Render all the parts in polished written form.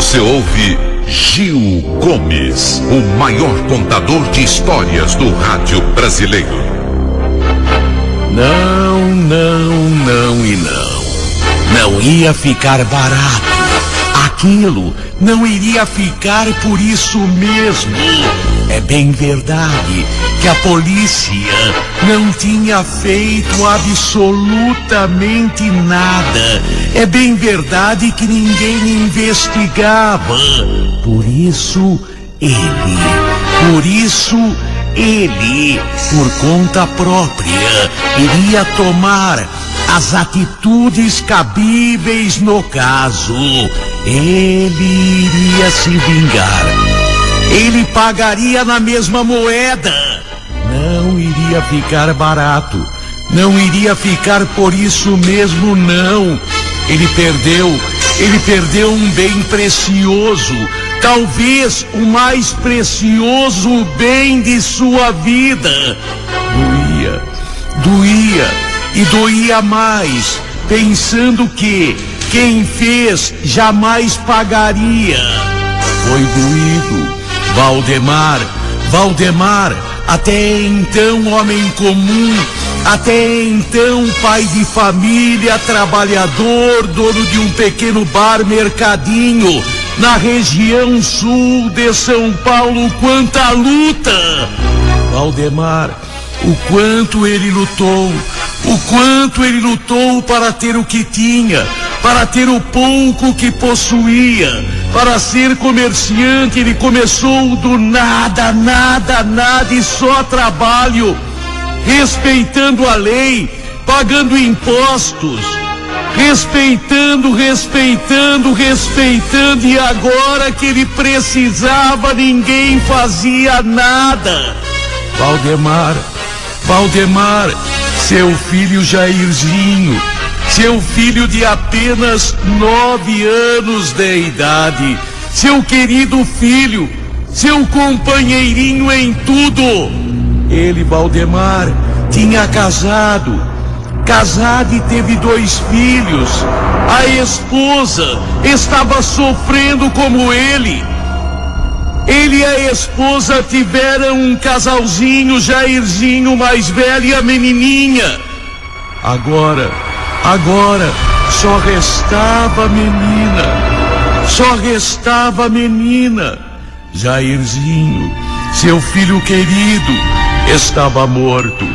Você ouve Gil Gomes, o maior contador de histórias do rádio brasileiro. Não, não, não e não. Não ia ficar barato. Aquilo não iria ficar por isso mesmo. É bem verdade que a polícia não tinha feito absolutamente nada. É bem verdade que ninguém investigava. Por isso, ele, por conta própria, iria tomar as atitudes cabíveis no caso. Ele iria se vingar. Ele pagaria na mesma moeda. Não iria ficar barato. Não iria ficar por isso mesmo, não. Ele perdeu um bem precioso. Talvez o mais precioso bem de sua vida. Doía mais, pensando que quem fez jamais pagaria. Foi doído. Valdemar, até então homem comum, até então pai de família, trabalhador, dono de um pequeno bar mercadinho na região sul de São Paulo. Quanta luta! Valdemar, o quanto ele lutou para ter o que tinha, para ter o pouco que possuía, para ser comerciante. Ele começou do nada e só trabalho, respeitando a lei, pagando impostos, respeitando, e agora que ele precisava, ninguém fazia nada. Valdemar, seu filho Jairzinho, seu filho de apenas 9 anos de idade, seu querido filho, seu companheirinho em tudo. Ele, Valdemar, tinha casado e teve 2 filhos. A esposa estava sofrendo como ele. Ele e a esposa tiveram um casalzinho, Jairzinho mais velho e a menininha. Agora só restava a menina. Jairzinho, seu filho querido, estava morto.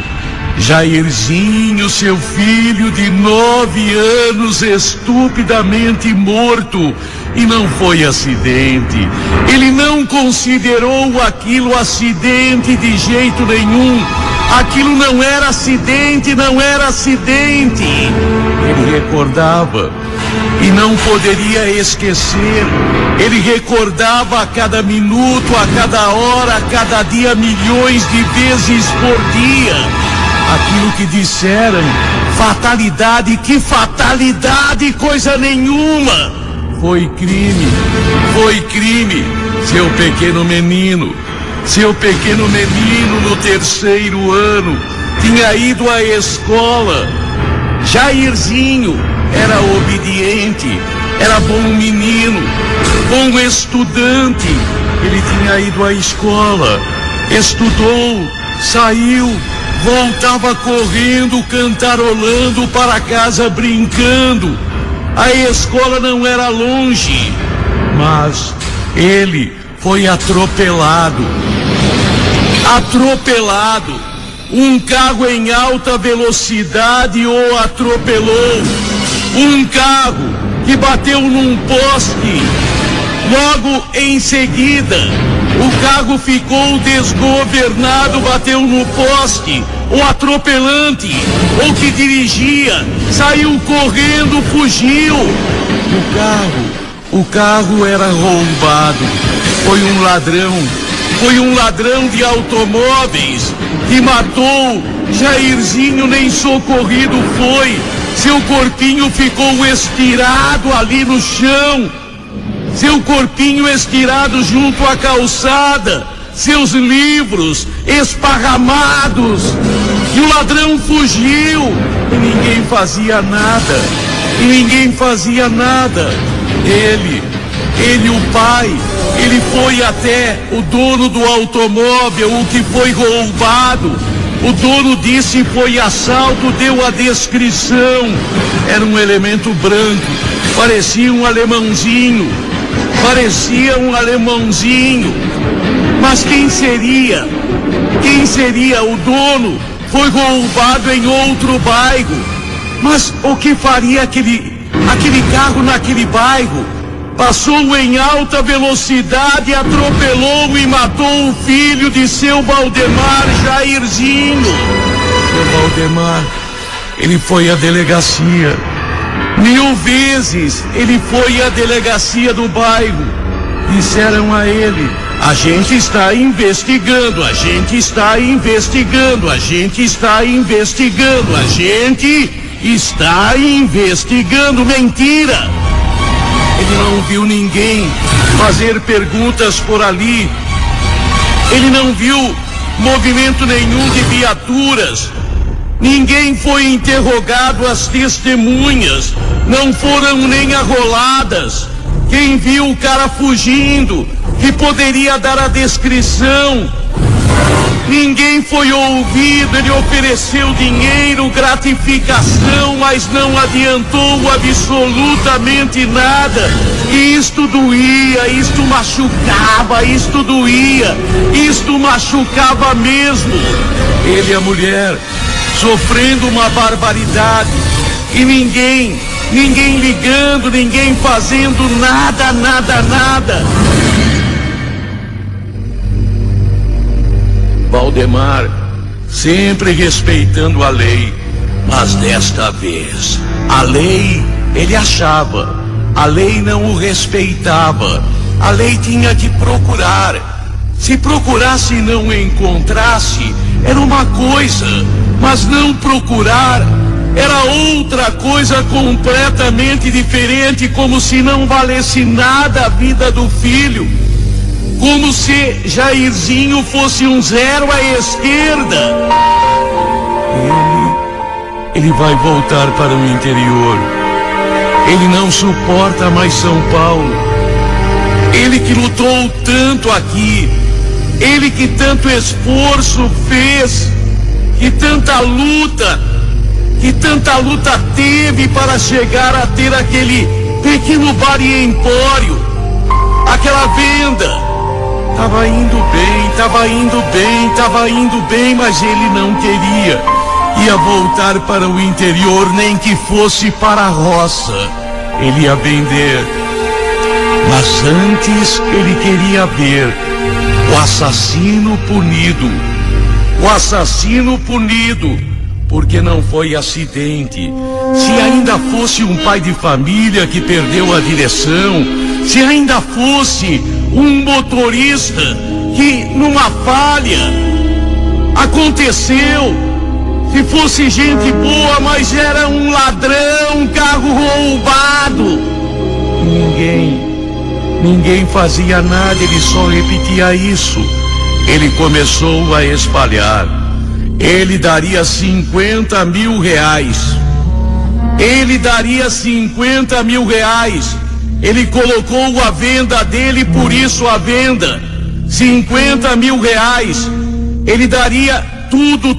Jairzinho, seu filho de 9 anos, estupidamente morto. E não foi acidente. Ele não considerou aquilo acidente de jeito nenhum. Aquilo não era acidente. Ele recordava e não poderia esquecer. Ele recordava a cada minuto, a cada hora, a cada dia, milhões de vezes por dia. Aquilo que disseram, fatalidade, que fatalidade, coisa nenhuma. Foi crime. Seu pequeno menino no 3º ano, tinha ido à escola. Jairzinho era obediente, era bom menino, bom estudante. Ele tinha ido à escola, estudou, saiu, voltava correndo, cantarolando para casa, brincando. A escola não era longe, mas ele foi atropelado. Um carro em alta velocidade o atropelou. Um carro que bateu num poste. Logo em seguida, o carro ficou desgovernado, bateu no poste. O atropelante, o que dirigia, saiu correndo, fugiu. O carro era roubado. Foi um ladrão de automóveis que matou. Jairzinho nem socorrido foi. Seu corpinho ficou estirado ali no chão. Seu corpinho estirado junto à calçada. Seus livros esparramados. E o ladrão fugiu. E ninguém fazia nada. Ele Ele, o pai, ele foi até o dono do automóvel, o que foi roubado. O dono disse foi assalto, deu a descrição. Era um elemento branco, parecia um alemãozinho. Mas quem seria? Quem seria o dono? Foi roubado em outro bairro. Mas o que faria aquele carro naquele bairro? Passou em alta velocidade, atropelou e matou o filho de seu Valdemar, Jairzinho. Seu Valdemar, ele foi à delegacia. 1000 vezes ele foi à delegacia do bairro. Disseram a ele: a gente está investigando, a gente está investigando, a gente está investigando, a gente está investigando. Mentira! Ele não viu ninguém fazer perguntas por ali. Ele não viu movimento nenhum de viaturas. Ninguém foi interrogado, as testemunhas não foram nem arroladas. Quem viu o cara fugindo, que poderia dar a descrição, ninguém foi ouvido. Ele ofereceu dinheiro, gratificação, mas não adiantou absolutamente nada. E isto doía, isto machucava, isto doía, isto machucava mesmo. Ele e a mulher sofrendo uma barbaridade e ninguém ligando, ninguém fazendo nada. Valdemar, sempre respeitando a lei, mas desta vez, a lei, ele achava, a lei não o respeitava, a lei tinha que procurar. Se procurasse e não encontrasse, era uma coisa, mas não procurar era outra coisa completamente diferente, como se não valesse nada a vida do filho. Como se Jairzinho fosse um zero à esquerda. Ele vai voltar para o interior. Ele não suporta mais São Paulo. Ele que lutou tanto aqui, ele que tanto esforço fez, que tanta luta teve para chegar a ter aquele pequeno bar e empório, aquela venda. Tava indo bem, mas ele não queria. Ia voltar para o interior, nem que fosse para a roça. Ele ia vender. Mas antes ele queria ver o assassino punido. O assassino punido, porque não foi acidente. Se ainda fosse um pai de família que perdeu a direção, se ainda fosse um motorista que numa falha aconteceu, se fosse gente boa, mas era um ladrão, um carro roubado, ninguém fazia nada, ele só repetia isso. Ele começou a espalhar. Ele daria 50 mil reais. Ele daria 50 mil reais. Ele colocou a venda dele, por isso a venda. 50 mil reais. Ele daria tudo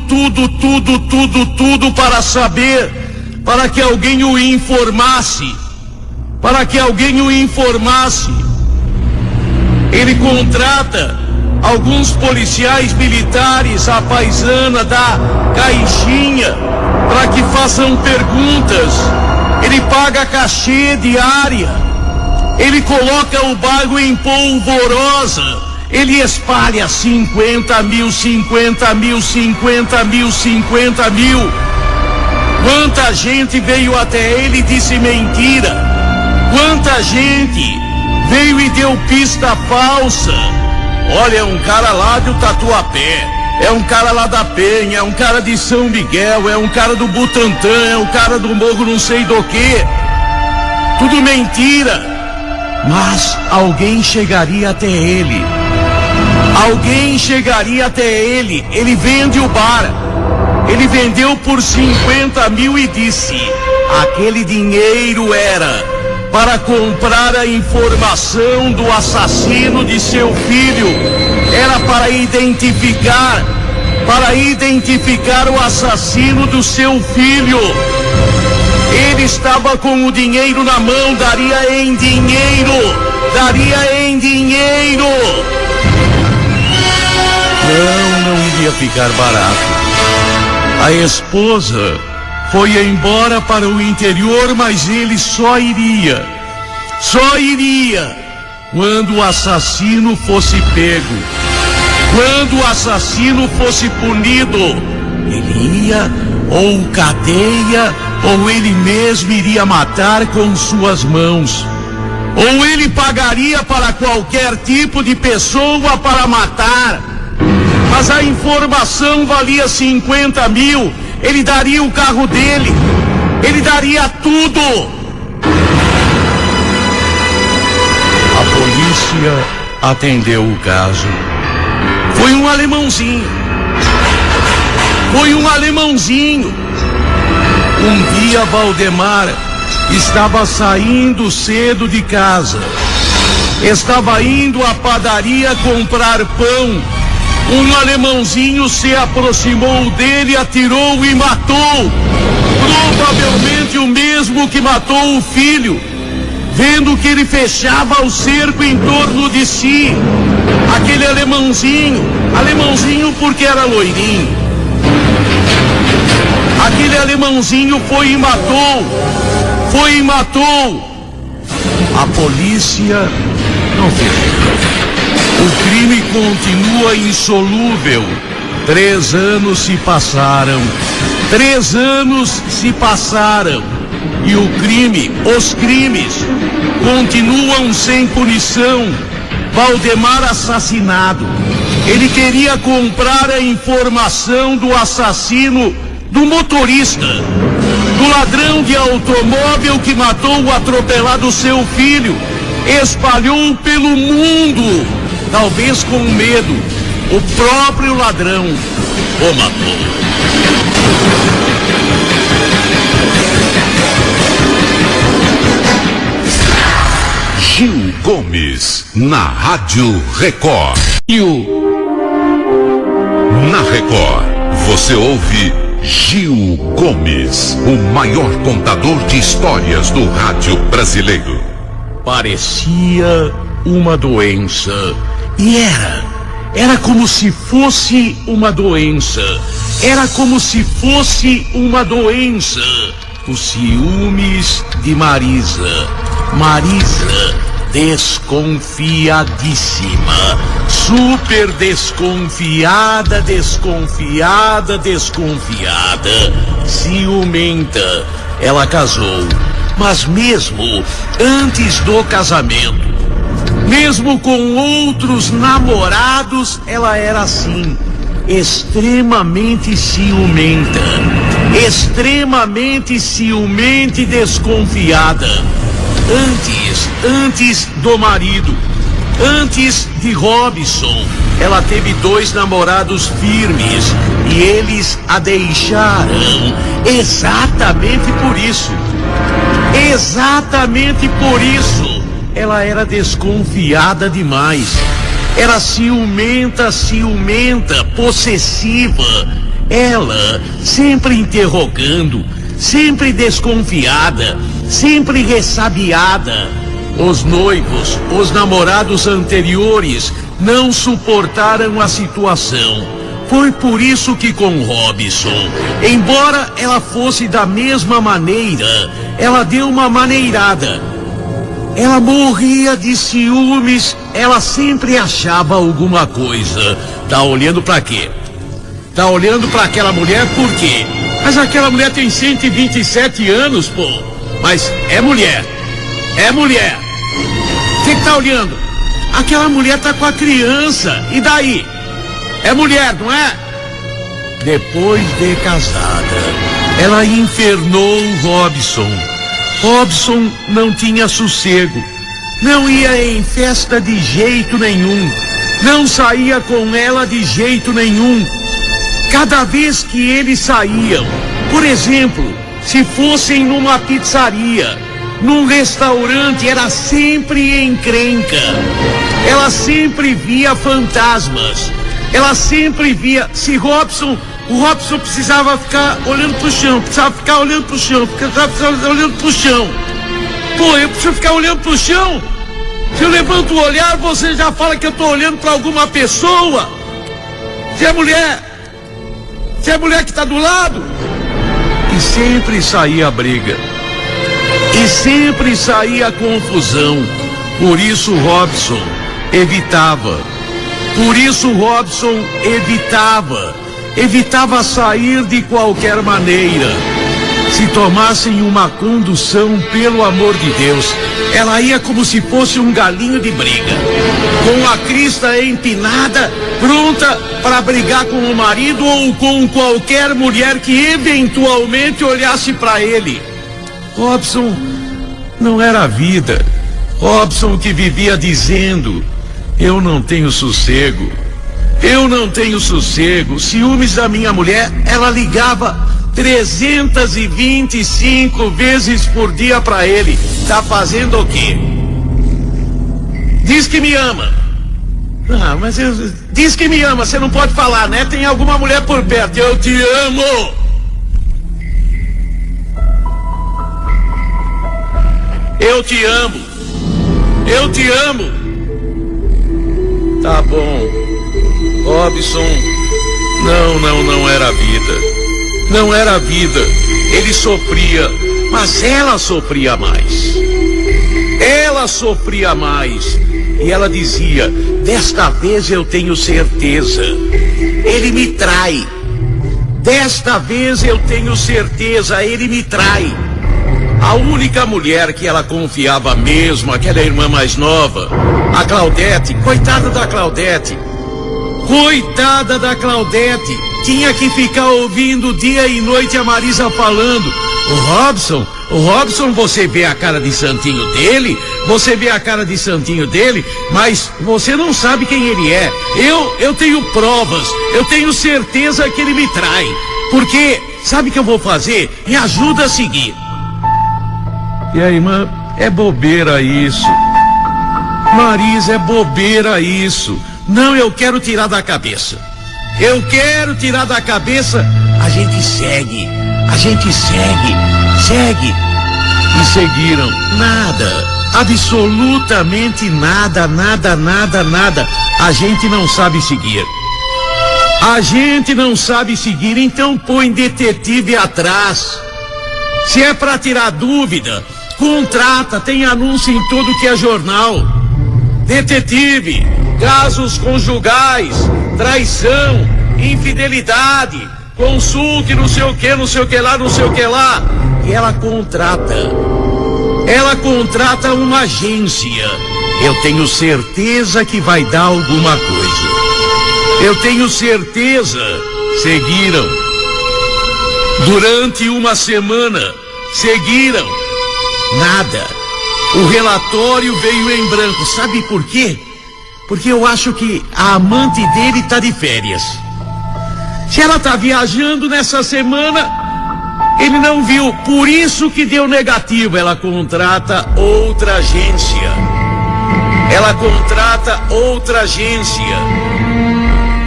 para saber, para que alguém o informasse. Ele contrata alguns policiais militares, a paisana da caixinha, para que façam perguntas. Ele paga cachê diária. Ele coloca o bairro em polvorosa. Ele espalha 50 mil. Quanta gente veio até ele e disse mentira. Quanta gente veio e deu pista falsa. Olha, é um cara lá do Tatuapé, é um cara lá da Penha, é um cara de São Miguel, é um cara do Butantã, é um cara do Morro não sei do que. Tudo mentira. Mas alguém chegaria até ele. Ele vende o bar. Ele vendeu por 50 mil e disse: aquele dinheiro era para comprar a informação do assassino de seu filho. Era para identificar o assassino do seu filho. Ele estava com o dinheiro na mão, daria em dinheiro. Não iria ficar barato. A esposa foi embora para o interior, mas ele só iria quando o assassino fosse pego, quando o assassino fosse punido. Ele ia, ou cadeia, ou ele mesmo iria matar com suas mãos, ou ele pagaria para qualquer tipo de pessoa para matar. Mas a informação valia 50 mil, ele daria o carro dele, ele daria tudo. A polícia atendeu o caso. Foi um alemãozinho. Um dia Valdemar estava saindo cedo de casa. Estava indo à padaria comprar pão. Um alemãozinho se aproximou dele, atirou e matou. Provavelmente o mesmo que matou o filho. Vendo que ele fechava o cerco em torno de si. Aquele alemãozinho porque era loirinho. Aquele alemãozinho foi e matou. A polícia não fez nada. O crime continua insolúvel. 3 anos se passaram. E os crimes continuam sem punição. Valdemar assassinado. Ele queria comprar a informação do assassino, do motorista, do ladrão de automóvel que matou o atropelado seu filho. Espalhou pelo mundo, talvez com medo. O próprio ladrão o matou. Gil Gomes, na Rádio Record. Na Record, você ouve Gil Gomes, o maior contador de histórias do rádio brasileiro. Parecia uma doença. E era como se fosse uma doença. Os ciúmes de Marisa. Marisa, desconfiadíssima. Super desconfiada. Ciumenta. Ela casou. Mas mesmo antes do casamento, mesmo com outros namorados, ela era assim, extremamente ciumenta e desconfiada. Antes do marido, antes de Robson, ela teve 2 namorados firmes e eles a deixaram exatamente por isso. Ela era desconfiada demais. Era ciumenta, possessiva. Ela sempre interrogando, sempre desconfiada, sempre ressabiada. Os noivos, os namorados anteriores, não suportaram a situação. Foi por isso que com Robson, embora ela fosse da mesma maneira, ela deu uma maneirada. Ela morria de ciúmes, ela sempre achava alguma coisa. Tá olhando pra quê? Tá olhando pra aquela mulher por quê? Mas aquela mulher tem 127 anos, pô. Mas é mulher. Você que tá olhando? Aquela mulher tá com a criança, e daí? É mulher, não é? Depois de casada, ela infernou o Robson. Robson não tinha sossego. Não ia em festa de jeito nenhum. Não saía com ela de jeito nenhum. Cada vez que eles saíam, por exemplo, se fossem numa pizzaria, num restaurante, era sempre encrenca. Ela sempre via fantasmas. Ela sempre via. Se o Robson precisava ficar olhando pro chão, Pô, eu preciso ficar olhando pro chão? Se eu levanto o olhar, você já fala que eu tô olhando pra alguma pessoa. Se é mulher que tá do lado. E sempre saía briga. E sempre saía confusão. Por isso Robson evitava. Evitava sair de qualquer maneira. Se tomassem uma condução, pelo amor de Deus, ela ia como se fosse um galinho de briga, com a crista empinada, pronta para brigar com o marido ou com qualquer mulher que eventualmente olhasse para ele. Robson não era vida. Robson que vivia dizendo: eu não tenho sossego. Ciúmes da minha mulher, ela ligava 325 vezes por dia pra ele. Tá fazendo o quê? Diz que me ama. Ah, mas diz que me ama, você não pode falar, né? Tem alguma mulher por perto. Eu te amo. Eu te amo. Tá bom. Robson, não era vida. Não era vida. Ele sofria, mas ela sofria mais. E ela dizia: desta vez eu tenho certeza, ele me trai. Desta vez eu tenho certeza, ele me trai. A única mulher que ela confiava mesmo, aquela irmã mais nova, a Claudete, coitada da Claudete, tinha que ficar ouvindo dia e noite a Marisa falando: o Robson, você vê a cara de santinho dele, mas você não sabe quem ele é. Eu tenho provas, eu tenho certeza que ele me trai, porque sabe o que eu vou fazer? Me ajuda a seguir. E a irmã: é bobeira isso, Marisa, é bobeira isso. Não, eu quero tirar da cabeça. A gente segue. E seguiram. Nada. Absolutamente nada. A gente não sabe seguir. Então põe detetive atrás. Se é pra tirar dúvida, contrata, tem anúncio em tudo que é jornal. Detetive, casos conjugais, traição, infidelidade, consulte não sei o que lá. E ela contrata uma agência. Eu tenho certeza que vai dar alguma coisa. Seguiram. Durante uma semana, seguiram. Nada. O relatório veio em branco. Sabe por quê? Porque eu acho que a amante dele tá de férias. Se ela tá viajando nessa semana, ele não viu. Por isso que deu negativo. Ela contrata outra agência.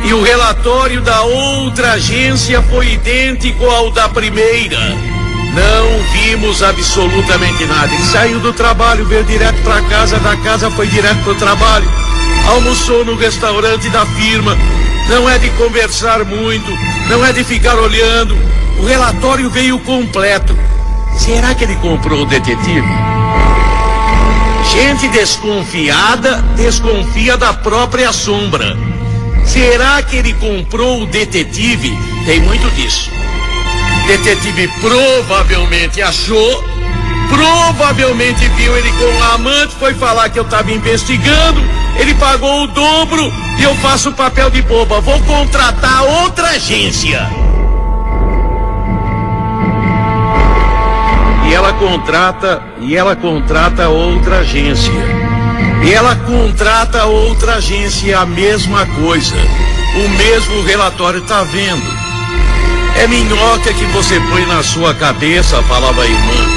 E o relatório da outra agência foi idêntico ao da primeira. Não vimos absolutamente nada. Ele saiu do trabalho, veio direto para casa, da casa foi direto para o trabalho, almoçou no restaurante da firma. Não é de conversar muito, não é de ficar olhando. O relatório veio completo. Será que ele comprou o detetive? Gente desconfiada desconfia da própria sombra. Será que ele comprou o detetive? Tem muito disso. Detetive provavelmente achou, provavelmente viu ele com a amante, foi falar que eu estava investigando, ele pagou o dobro e eu faço o papel de boba, vou contratar outra agência. E ela contrata outra agência. A mesma coisa, o mesmo relatório, tá vendo? É minhoca que você põe na sua cabeça, falava a irmã.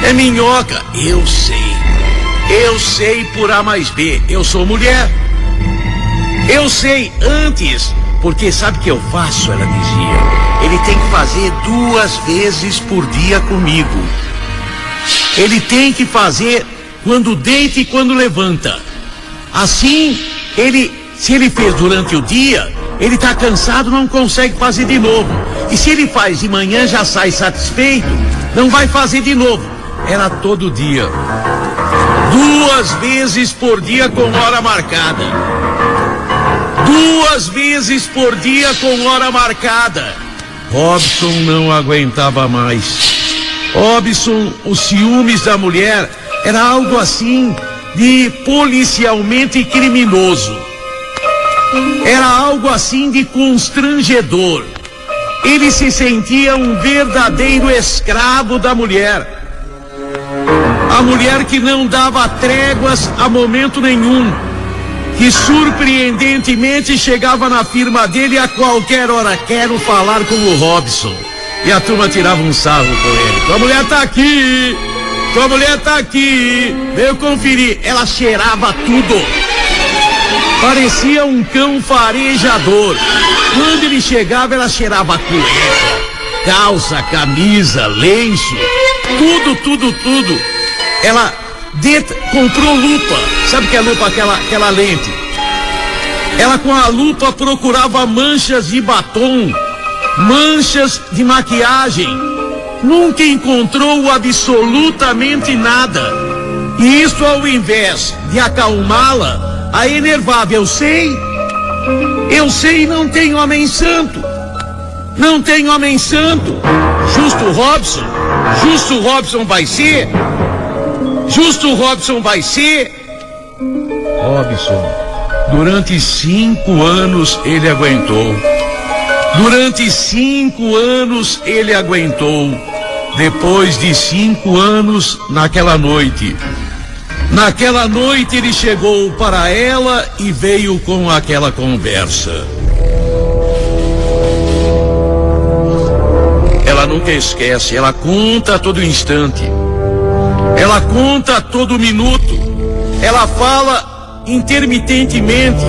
É minhoca. Eu sei por A mais B. Eu sou mulher. Eu sei antes, porque sabe o que eu faço, ela dizia. Ele tem que fazer 2 vezes por dia comigo. Ele tem que fazer quando deita e quando levanta. Assim, se ele fez durante o dia, ele tá cansado, não consegue fazer de novo. E se ele faz de manhã, já sai satisfeito, não vai fazer de novo. Era todo dia. 2 vezes por dia com hora marcada. 2 vezes por dia com hora marcada. Robson não aguentava mais. Robson, os ciúmes da mulher era algo assim de policialmente criminoso. Era algo assim de constrangedor. Ele se sentia um verdadeiro escravo da mulher. A mulher que não dava tréguas a momento nenhum, que surpreendentemente chegava na firma dele a qualquer hora. Quero falar com o Robson. E a turma tirava um sarro com ele. Tua mulher tá aqui. Tua mulher tá aqui. Veio conferir. Ela cheirava tudo. Parecia um cão farejador. Quando ele chegava, ela cheirava cueca, calça, camisa, lenço. Tudo. Ela comprou lupa. Sabe o que é lupa? Aquela lente. Ela com a lupa procurava manchas de batom, manchas de maquiagem. Nunca encontrou absolutamente nada. E isso, ao invés de acalmá-la, a enervava. Eu sei, não tem homem santo. Não tem homem santo. Justo Robson vai ser. Robson, durante 5 anos ele aguentou. Depois de 5 anos, naquela noite ele chegou para ela e veio com aquela conversa. Ela nunca esquece, ela conta a todo instante. Ela conta a todo minuto. Ela fala intermitentemente.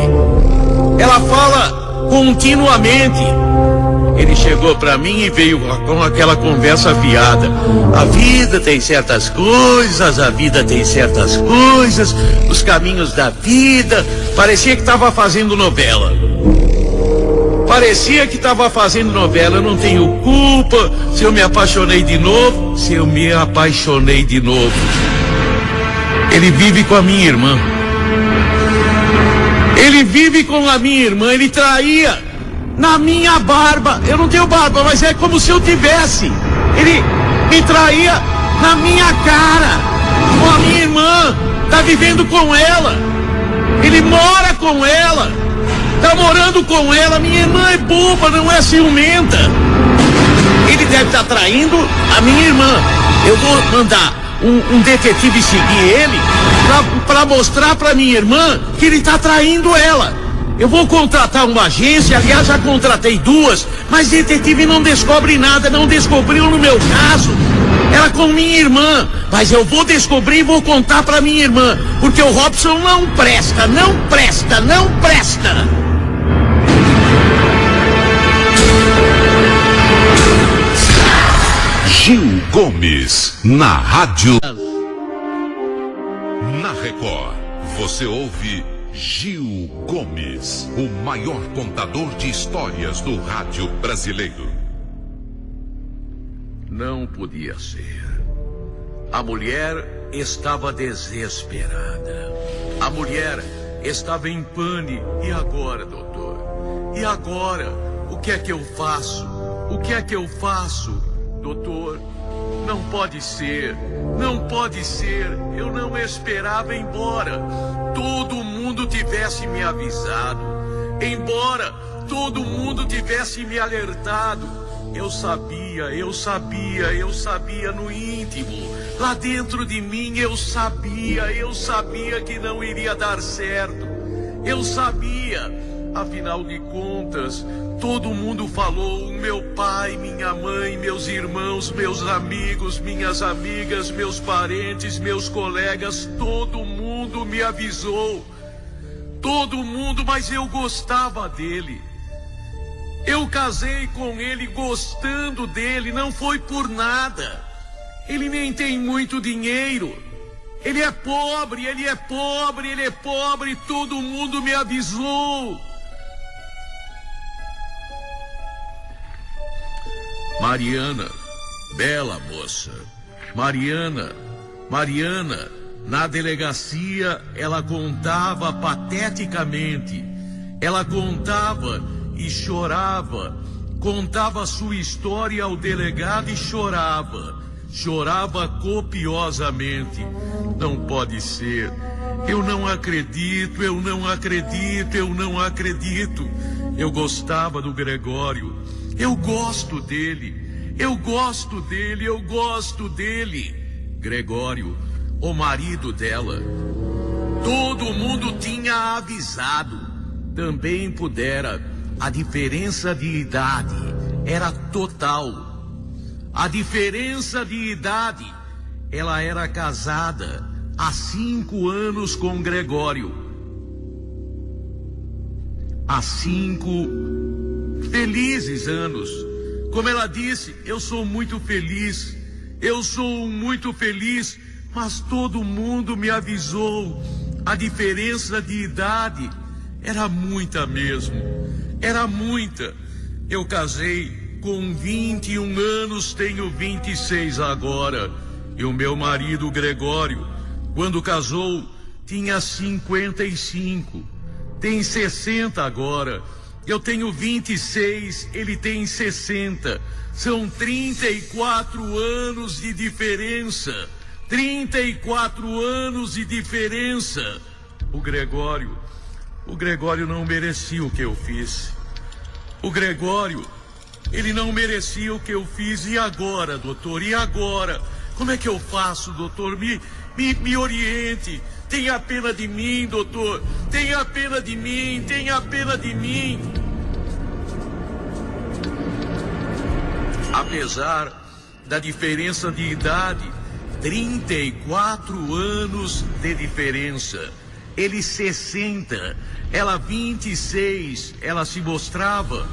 Ela fala continuamente. Ele chegou para mim e veio com aquela conversa fiada. A vida tem certas coisas, os caminhos da vida. Parecia que estava fazendo novela. Eu não tenho culpa se eu me apaixonei de novo. Ele vive com a minha irmã. Ele traía na minha barba. Eu não tenho barba, mas é como se eu tivesse. Ele me traía na minha cara. Com a minha irmã. Tá vivendo com ela. Ele mora com ela. Tá morando com ela. Minha irmã é boba, não é ciumenta. Ele deve estar traindo a minha irmã. Eu vou mandar um detetive seguir ele pra mostrar pra minha irmã que ele tá traindo ela. Eu vou contratar uma agência, aliás já contratei 2, mas detetive não descobre nada, não descobriu no meu caso. Era com minha irmã, mas eu vou descobrir e vou contar pra minha irmã, porque o Robson não presta. Gil Gomes, na rádio. Na Record, você ouve Gil Gomes, o maior contador de histórias do rádio brasileiro. Não podia ser. A mulher estava desesperada. A mulher estava em pânico. E agora, doutor? E agora? O que é que eu faço? Doutor, não pode ser. Eu não esperava, embora todo mundo tivesse me avisado, embora todo mundo tivesse me alertado. Eu sabia no íntimo, lá dentro de mim eu sabia que não iria dar certo. Eu sabia. Afinal de contas, todo mundo falou, meu pai, minha mãe, meus irmãos, meus amigos, minhas amigas, meus parentes, meus colegas, todo mundo me avisou. Todo mundo, mas eu gostava dele. Eu casei com ele gostando dele, não foi por nada. Ele nem tem muito dinheiro. Ele é pobre, ele é pobre, ele é pobre, todo mundo me avisou. Mariana, bela moça. Mariana, na delegacia ela contava pateticamente. Ela contava e chorava. Contava sua história ao delegado e chorava. Chorava copiosamente. Não pode ser. Eu não acredito, eu não acredito, eu não acredito. Eu gostava do Gregório. Eu gosto dele. Eu gosto dele, eu gosto dele. Gregório, o marido dela. Todo mundo tinha avisado. Também pudera. A diferença de idade era total. A diferença de idade, ela era casada há 5 anos com Gregório. Há 5 felizes anos. Como ela disse, eu sou muito feliz. Eu sou muito feliz, mas todo mundo me avisou. A diferença de idade era muita mesmo. Era muita. Eu casei com 21 anos, tenho 26 agora. E o meu marido Gregório, quando casou, tinha 55. Tem 60 agora. Eu tenho 26, ele tem 60. São 34 anos de diferença. 34 anos de diferença. O Gregório não merecia o que eu fiz. O Gregório, ele não merecia o que eu fiz. E agora, doutor? E agora? Como é que eu faço, doutor? Me oriente. Tenha pena de mim, doutor. Tenha pena de mim. Tenha pena de mim. Apesar da diferença de idade, 34 anos de diferença. Ele 60, ela 26, ela se mostrava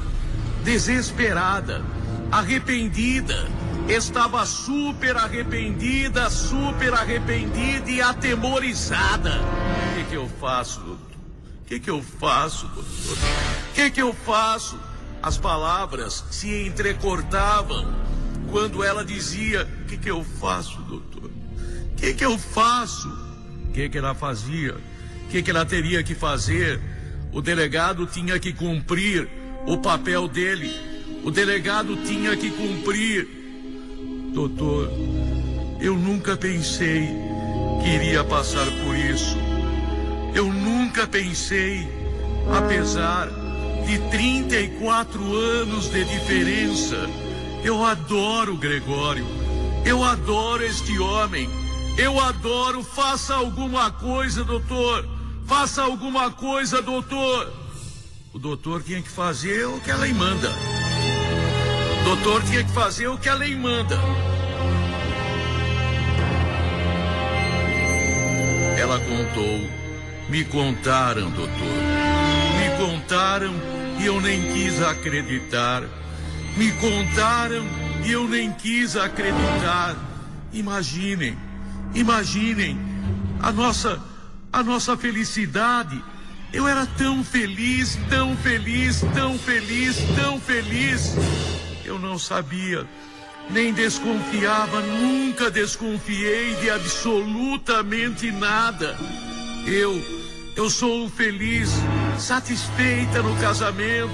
desesperada, arrependida, estava super arrependida e atemorizada. O que eu faço, doutor? O que eu faço, doutor? O que eu faço? As palavras se entrecortavam quando ela dizia, o que eu faço, doutor? O que eu faço? O que ela fazia? O que ela teria que fazer? O delegado tinha que cumprir o papel dele. O delegado tinha que cumprir. Doutor, eu nunca pensei que iria passar por isso. Eu nunca pensei, apesar de 34 anos de diferença. Eu adoro o Gregório. Eu adoro este homem. Eu adoro. Faça alguma coisa, doutor. Faça alguma coisa, doutor. O doutor tinha que fazer o que a lei manda. O doutor tinha que fazer o que a lei manda. Ela contou. Me contaram, doutor. Me contaram e eu nem quis acreditar. Me contaram e eu nem quis acreditar. Imaginem a nossa felicidade. Eu era tão feliz, tão feliz, tão feliz, tão feliz. Eu não sabia, nem desconfiava, nunca desconfiei de absolutamente nada. Eu sou feliz, satisfeita no casamento.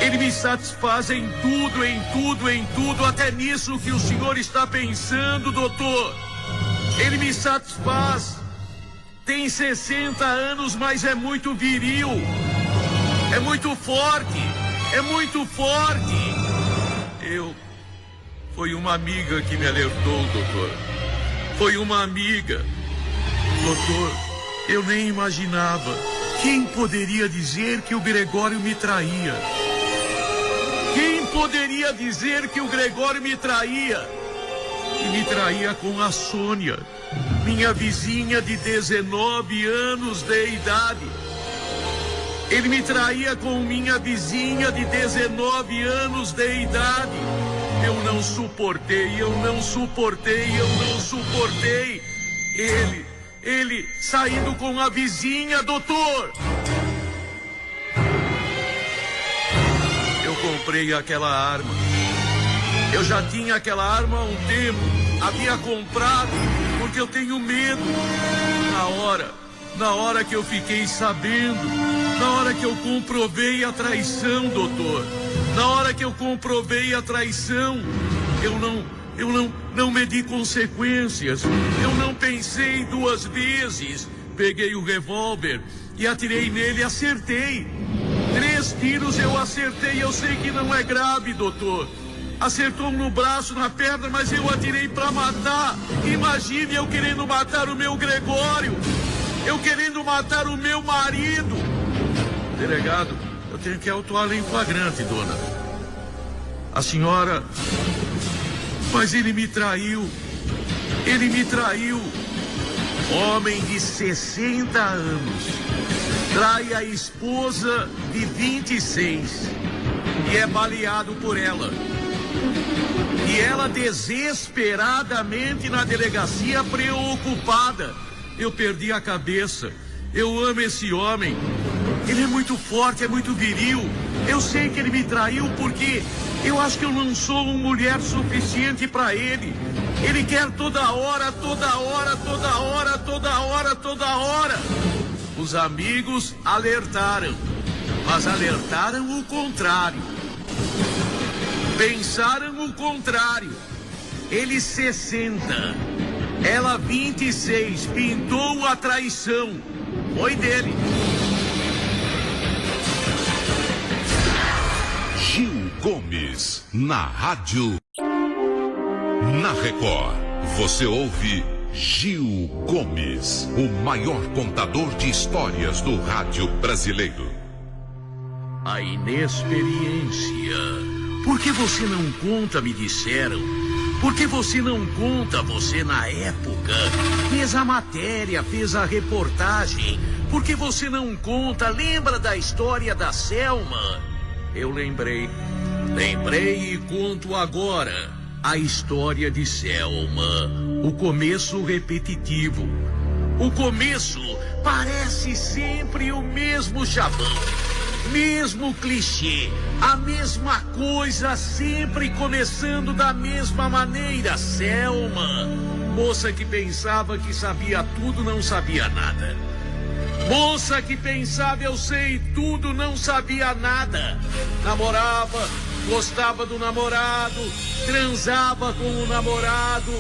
Ele me satisfaz em tudo, até nisso que o senhor está pensando, doutor. Ele me satisfaz. Tem 60 anos, mas é muito viril. É muito forte. É muito forte. Foi uma amiga que me alertou, doutor. Foi uma amiga. Doutor, eu nem imaginava Quem poderia dizer que o Gregório me traía? Quem poderia dizer que o Gregório me traía? E me traía com a Sônia, minha vizinha de 19 anos de idade. Ele me traía com minha vizinha de 19 anos de idade. Eu não suportei. Ele saindo com a vizinha, doutor. Eu comprei aquela arma. Eu já tinha aquela arma há um tempo. Havia comprado porque eu tenho medo. Na hora que eu fiquei sabendo, na hora que eu comprovei a traição, doutor, na hora que eu comprovei a traição, eu não medi consequências, eu não pensei duas vezes. Peguei o revólver e atirei nele e acertei. 3 tiros eu acertei, eu sei que não é grave, doutor. Acertou no braço, na perna, mas eu atirei pra matar. Imagine eu querendo matar o meu Gregório. Eu querendo matar o meu marido. Delegado, eu tenho que autuá-la em flagrante, dona. A senhora... Mas ele me traiu. Homem de 60 anos. Trai a esposa de 26. E é baleado por ela. E ela desesperadamente na delegacia, preocupada. Eu perdi a cabeça. Eu amo esse homem. Ele é muito forte, é muito viril. Eu sei que ele me traiu porque eu acho que eu não sou uma mulher suficiente para ele. Ele quer toda hora. Os amigos alertaram, mas alertaram o contrário. Pensaram o contrário. Ele 60. Ela 26, pintou a traição. Foi dele. Gil Gomes, na rádio. Na Record, você ouve Gil Gomes, o maior contador de histórias do rádio brasileiro. A inexperiência. Por que você não conta, me disseram? Por que você não conta, você na época fez a matéria, fez a reportagem? Por que você não conta? Lembra da história da Selma? Eu lembrei e conto agora a história de Selma. O começo repetitivo. O começo parece sempre o mesmo chavão. Mesmo clichê, a mesma coisa, sempre começando da mesma maneira. Selma, moça que pensava que sabia tudo, não sabia nada. Moça que pensava eu sei tudo, não sabia nada. Namorava, gostava do namorado, transava com o namorado.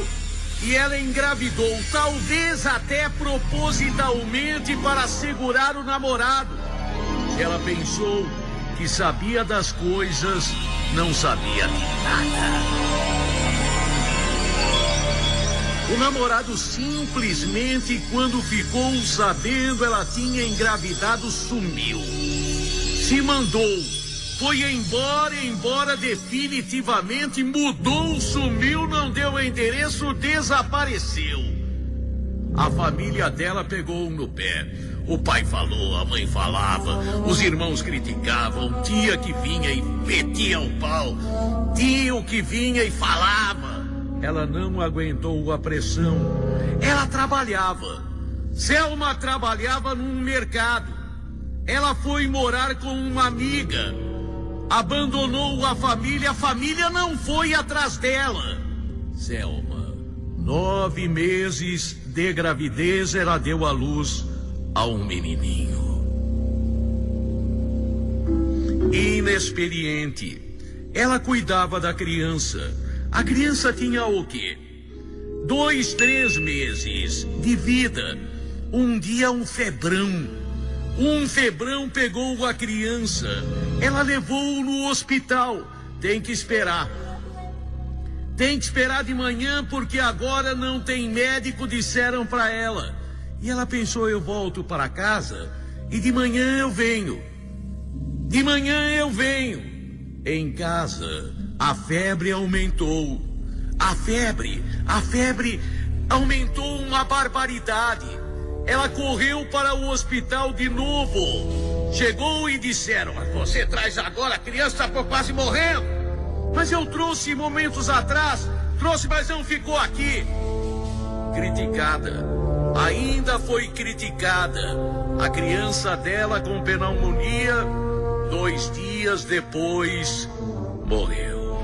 E ela engravidou, talvez até propositalmente para segurar o namorado. Ela pensou que sabia das coisas, não sabia de nada. O namorado simplesmente, quando ficou sabendo ela tinha engravidado, sumiu. Se mandou, foi embora definitivamente, mudou, sumiu, não deu endereço, desapareceu. A família dela pegou no pé. O pai falou, a mãe falava, os irmãos criticavam, tia que vinha e metia o pau, tio que vinha e falava. Ela não aguentou a pressão. Ela trabalhava. Selma trabalhava num mercado. Ela foi morar com uma amiga. Abandonou a família não foi atrás dela. Selma, 9 meses de gravidez, ela deu à luz a um menininho. Inexperiente. Ela cuidava da criança. A criança tinha o quê? 2, 3 meses de vida. Um dia um febrão pegou a criança. Ela levou-o no hospital. Tem que esperar de manhã porque agora não tem médico, disseram para ela. E ela pensou, eu volto para casa e de manhã eu venho. De manhã eu venho. Em casa, a febre aumentou. A febre aumentou uma barbaridade. Ela correu para o hospital de novo. Chegou e disseram: você traz agora, a criança está quase morrendo. Mas eu trouxe momentos atrás, mas não ficou aqui. Criticada, ainda foi criticada. A criança dela com pneumonia, 2 dias depois, morreu.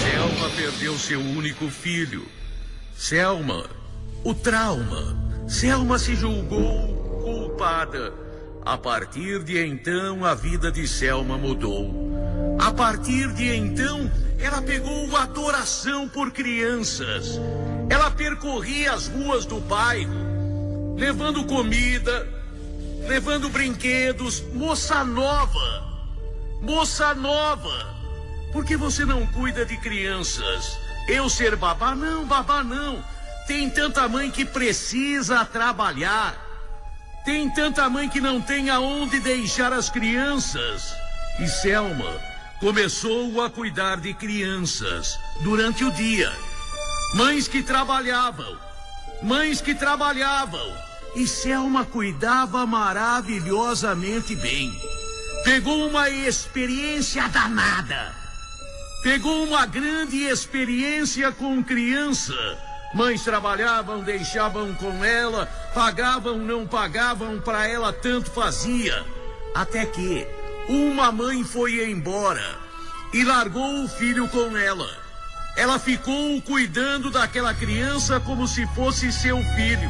Selma perdeu seu único filho. Selma, o trauma. Selma se julgou culpada. A partir de então, a vida de Selma mudou. A partir de então, ela pegou adoração por crianças. Ela percorria as ruas do bairro, levando comida, levando brinquedos. Moça nova, por que você não cuida de crianças? Eu ser babá? Não, babá não. Tem tanta mãe que precisa trabalhar. Tem tanta mãe que não tem aonde deixar as crianças. E Selma começou a cuidar de crianças durante o dia. Mães que trabalhavam. E Selma cuidava maravilhosamente bem. Pegou uma experiência danada. Pegou uma grande experiência com criança. Mães trabalhavam, deixavam com ela, pagavam, não pagavam, para ela tanto fazia. Até que uma mãe foi embora e largou o filho com ela. Ela ficou cuidando daquela criança como se fosse seu filho.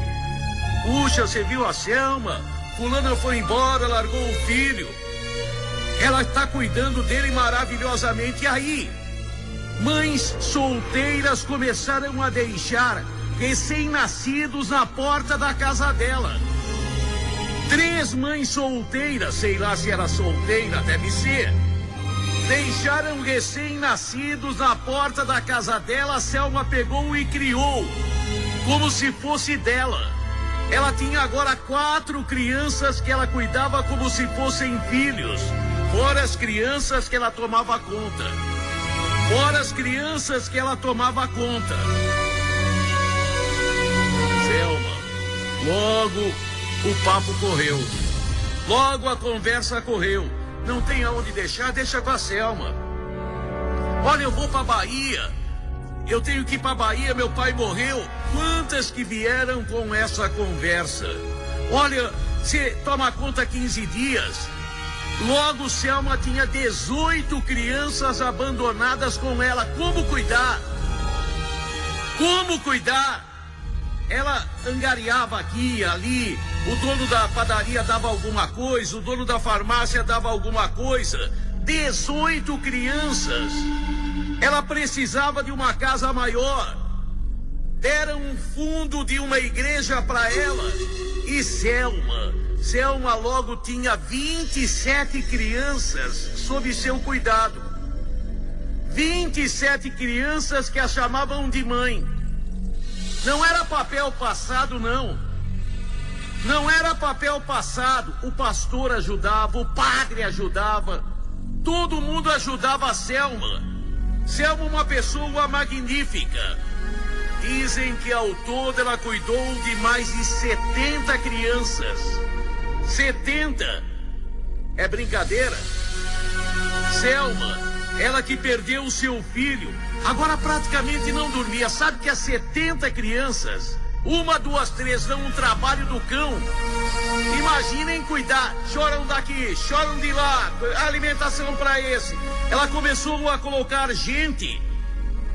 Puxa, você viu a Selma? Fulana foi embora, largou o filho. Ela está cuidando dele maravilhosamente. E aí, mães solteiras começaram a deixar recém-nascidos na porta da casa dela. 3 mães solteiras, sei lá se era solteira, deve ser, deixaram recém-nascidos na porta da casa dela. A Selma pegou e criou como se fosse dela. Ela tinha agora 4 crianças que ela cuidava como se fossem filhos, fora as crianças que ela tomava conta. Selma, logo o papo correu. Logo a conversa correu. Não tem aonde deixar, deixa com a Selma. Olha, eu vou pra Bahia. Eu tenho que ir pra Bahia, meu pai morreu. Quantas que vieram com essa conversa? Olha, você toma conta 15 dias. Logo, Selma tinha 18 crianças abandonadas com ela. Como cuidar? Ela angariava aqui e ali. O dono da padaria dava alguma coisa, o dono da farmácia dava alguma coisa. 18 crianças. Ela precisava de uma casa maior. Deram um fundo de uma igreja para ela. E Selma logo tinha 27 crianças sob seu cuidado. 27 crianças que a chamavam de mãe. Não era papel passado, não. Não era papel passado. O pastor ajudava, o padre ajudava. Todo mundo ajudava a Selma. Selma, uma pessoa magnífica. Dizem que ao todo ela cuidou de mais de 70 crianças. 70? É brincadeira? Selma, ela que perdeu o seu filho, agora praticamente não dormia. Sabe que as 70 crianças, 1, 2, 3, dão um trabalho do cão. Imaginem cuidar, choram daqui, choram de lá, alimentação para esse. Ela começou a colocar gente,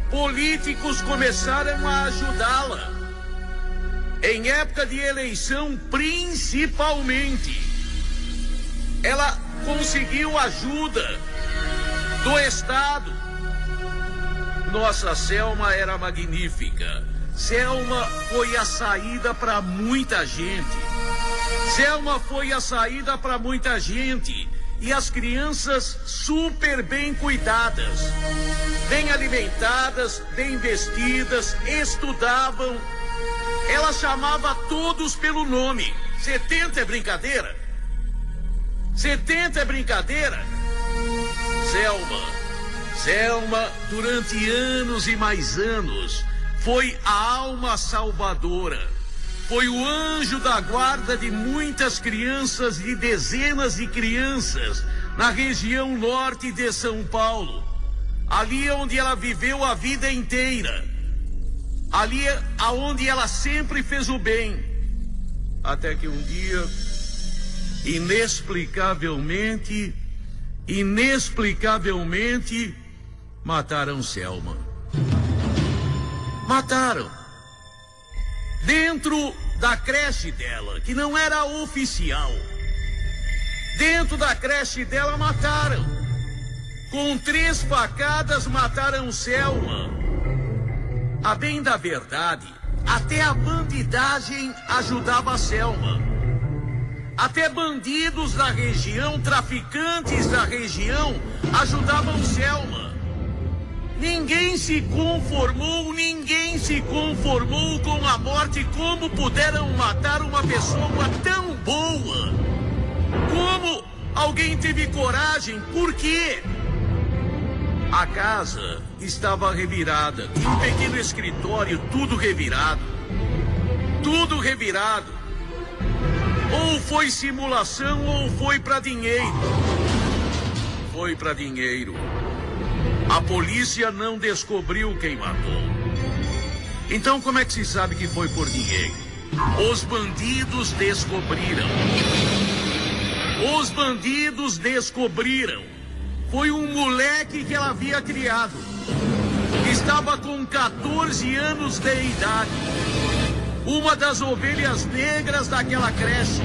políticos começaram a ajudá-la. Em época de eleição, principalmente, ela conseguiu ajuda do Estado. Nossa, Selma era magnífica. Selma foi a saída para muita gente. E as crianças super bem cuidadas, bem alimentadas, bem vestidas, estudavam. Ela chamava todos pelo nome. 70 é brincadeira? 70 é brincadeira? Selma, durante anos e mais anos, foi a alma salvadora. Foi o anjo da guarda de muitas crianças, de dezenas de crianças, na região norte de São Paulo. Ali onde ela viveu a vida inteira. Ali aonde ela sempre fez o bem. Até que um dia, inexplicavelmente, mataram Selma. Mataram. Dentro da creche dela, que não era oficial. Dentro da creche dela mataram. Com 3 facadas mataram Selma. A bem da verdade, até a bandidagem ajudava a Selma. Até bandidos da região, traficantes da região, ajudavam Selma. Ninguém se conformou com a morte. Como puderam matar uma pessoa tão boa? Como alguém teve coragem? Por quê? A casa estava revirada. Tinha um pequeno escritório, tudo revirado. Tudo revirado. Ou foi simulação ou foi para dinheiro. Foi para dinheiro. A polícia não descobriu quem matou. Então como é que se sabe que foi por dinheiro? Os bandidos descobriram. Os bandidos descobriram. Foi um moleque que ela havia criado. Estava com 14 anos de idade. Uma das ovelhas negras daquela creche.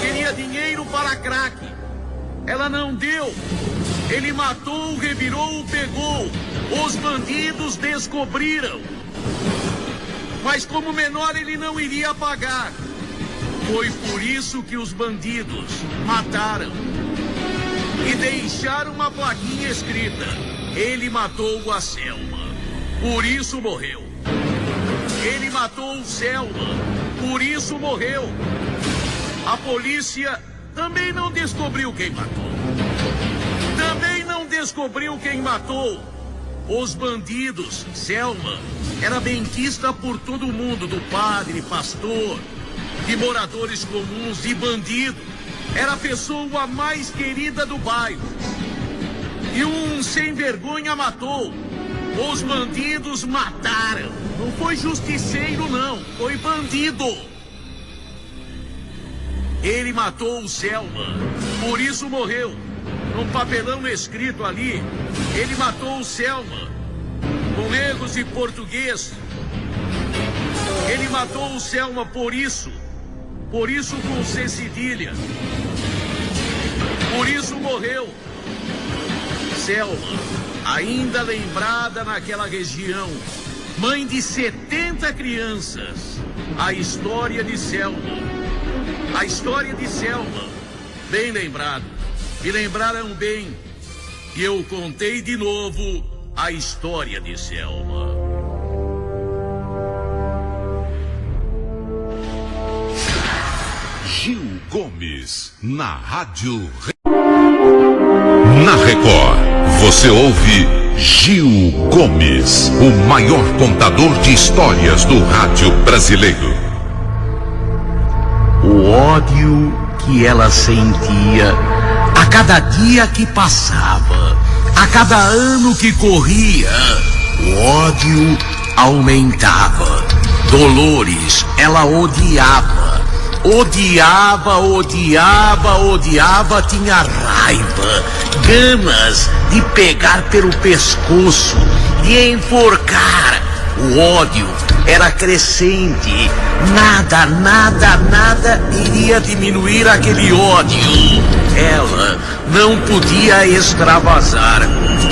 Queria dinheiro para crack. Ela não deu. Ele matou, revirou, pegou. Os bandidos descobriram. Mas como menor ele não iria pagar. Foi por isso que os bandidos mataram. E deixaram uma plaquinha escrita: ele matou a Selma, por isso morreu. Ele matou Selma, por isso morreu. A polícia também não descobriu quem matou. Também não descobriu quem matou. Os bandidos, Selma, era benquista por todo mundo, do padre, pastor, de moradores comuns, de bandido. Era a pessoa mais querida do bairro. E um sem vergonha matou. Os bandidos mataram. Não foi justiceiro, não. Foi bandido. Ele matou o Selma. Por isso morreu. Num papelão escrito ali, ele matou o Selma. Com erros de português. Ele matou o Selma por isso. Por isso com C cedilha. Por isso morreu. Selma, ainda lembrada naquela região, mãe de 70 crianças. A história de Selma. A história de Selma. Bem lembrado. Me lembraram bem. E eu contei de novo a história de Selma. Gil Gomes, na Rádio... Na Record, você ouve Gil Gomes, o maior contador de histórias do rádio brasileiro. O ódio que ela sentia a cada dia que passava, a cada ano que corria, o ódio aumentava. Dolores, ela odiava. Odiava, tinha raiva, ganas de pegar pelo pescoço, de enforcar. O ódio era crescente, nada iria diminuir aquele ódio. Ela não podia extravasar,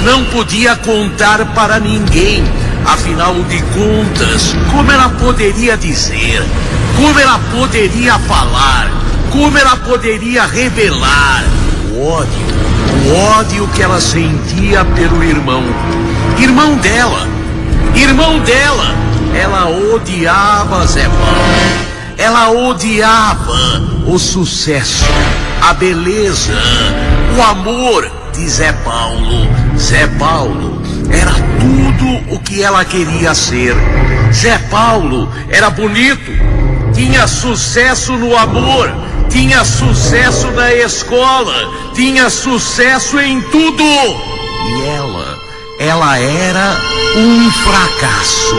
não podia contar para ninguém. Afinal de contas, como ela poderia dizer? Como ela poderia falar? Como ela poderia revelar? O ódio que ela sentia pelo irmão dela. Ela odiava Zé Paulo. ela odiava o sucesso, a beleza, o amor de Zé Paulo. Zé Paulo era tudo o que ela queria ser. Zé Paulo era bonito, tinha sucesso no amor, tinha sucesso na escola, tinha sucesso em tudo. E ela era um fracasso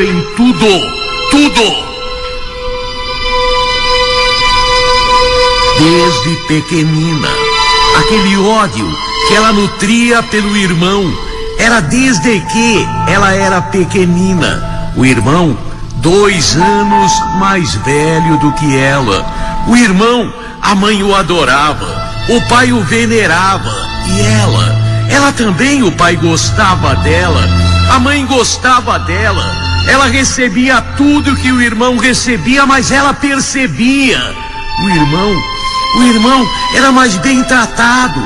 em tudo. Desde pequenina, aquele ódio que ela nutria pelo irmão era desde que ela era pequenina. O irmão, 2 anos mais velho do que ela. O irmão, a mãe o adorava, o pai o venerava. E ela também, o pai gostava dela, a mãe gostava dela. Ela recebia tudo que o irmão recebia, mas ela percebia. O irmão era mais bem tratado.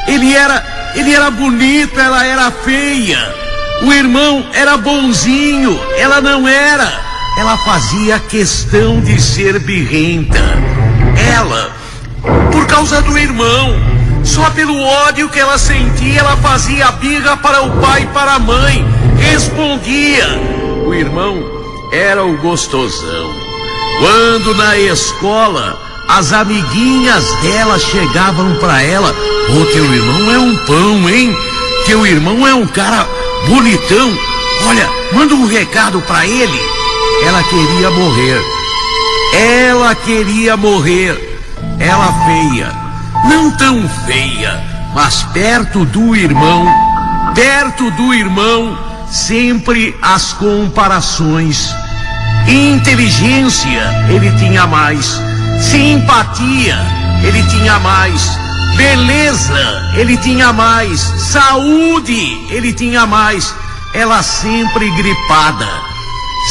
Ele era bonito, ela era feia. O irmão era bonzinho, ela não era. Ela fazia questão de ser birrenta. Ela, por causa do irmão, só pelo ódio que ela sentia, ela fazia birra para o pai e para a mãe. Respondia. O irmão era o gostosão. Quando na escola as amiguinhas dela chegavam pra ela: "Ô, teu irmão é um pão, hein? Teu irmão é um cara bonitão. Olha, manda um recado pra ele." Ela queria morrer. Ela feia, não tão feia, mas perto do irmão, sempre as comparações. Inteligência, ele tinha mais. Simpatia, ele tinha mais. Beleza, ele tinha mais. Saúde, ele tinha mais. Ela sempre gripada,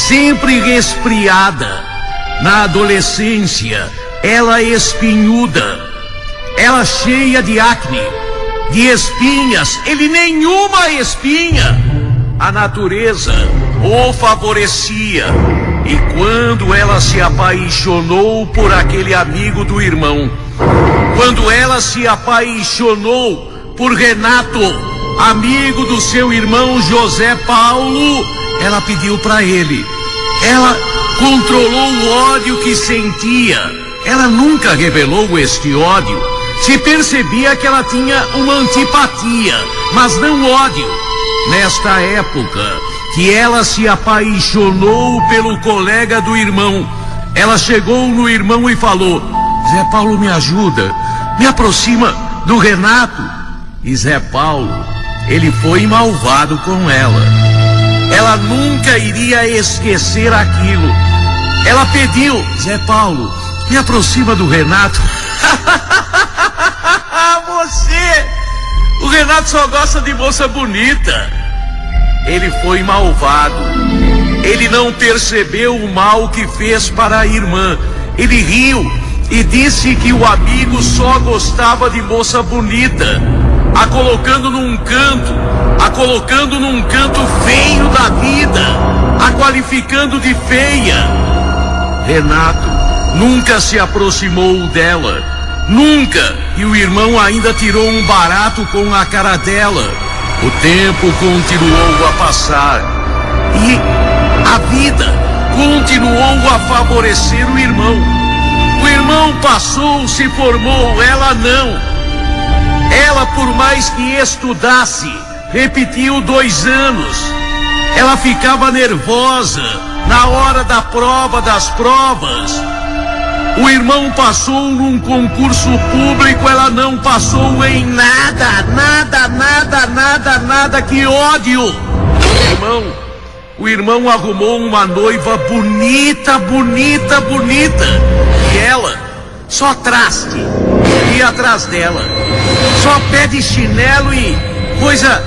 sempre resfriada. Na adolescência, ela espinhuda, ela cheia de acne, de espinhas, ele nenhuma espinha. A natureza o favorecia. E quando ela se apaixonou por aquele amigo do irmão, quando ela se apaixonou por Renato, amigo do seu irmão José Paulo, ela pediu para ele. Ela controlou o ódio que sentia. Ela nunca revelou este ódio. Se percebia que ela tinha uma antipatia, mas não ódio. Nesta época que ela se apaixonou pelo colega do irmão, ela chegou no irmão e falou: "Zé Paulo, me ajuda, me aproxima do Renato." E Zé Paulo, ele foi malvado com ela. Ela nunca iria esquecer aquilo. Ela pediu: "Zé Paulo, me aproxima do Renato." O Renato só gosta de moça bonita. Ele foi malvado. Ele não percebeu o mal que fez para a irmã. Ele riu e disse que o amigo só gostava de moça bonita, a colocando num canto feio da vida, a qualificando de feia. Renato nunca se aproximou dela, nunca, e o irmão ainda tirou um barato com a cara dela. O tempo continuou a passar e a vida continuou a favorecer o irmão. O irmão passou, se formou, ela não. Ela, por mais que estudasse, repetiu 2 anos. Ela ficava nervosa na hora da prova das provas. O irmão passou num concurso público, ela não passou em nada. Que ódio! O irmão arrumou uma noiva bonita. E ela só traste, ia atrás dela. Só pé de chinelo e coisa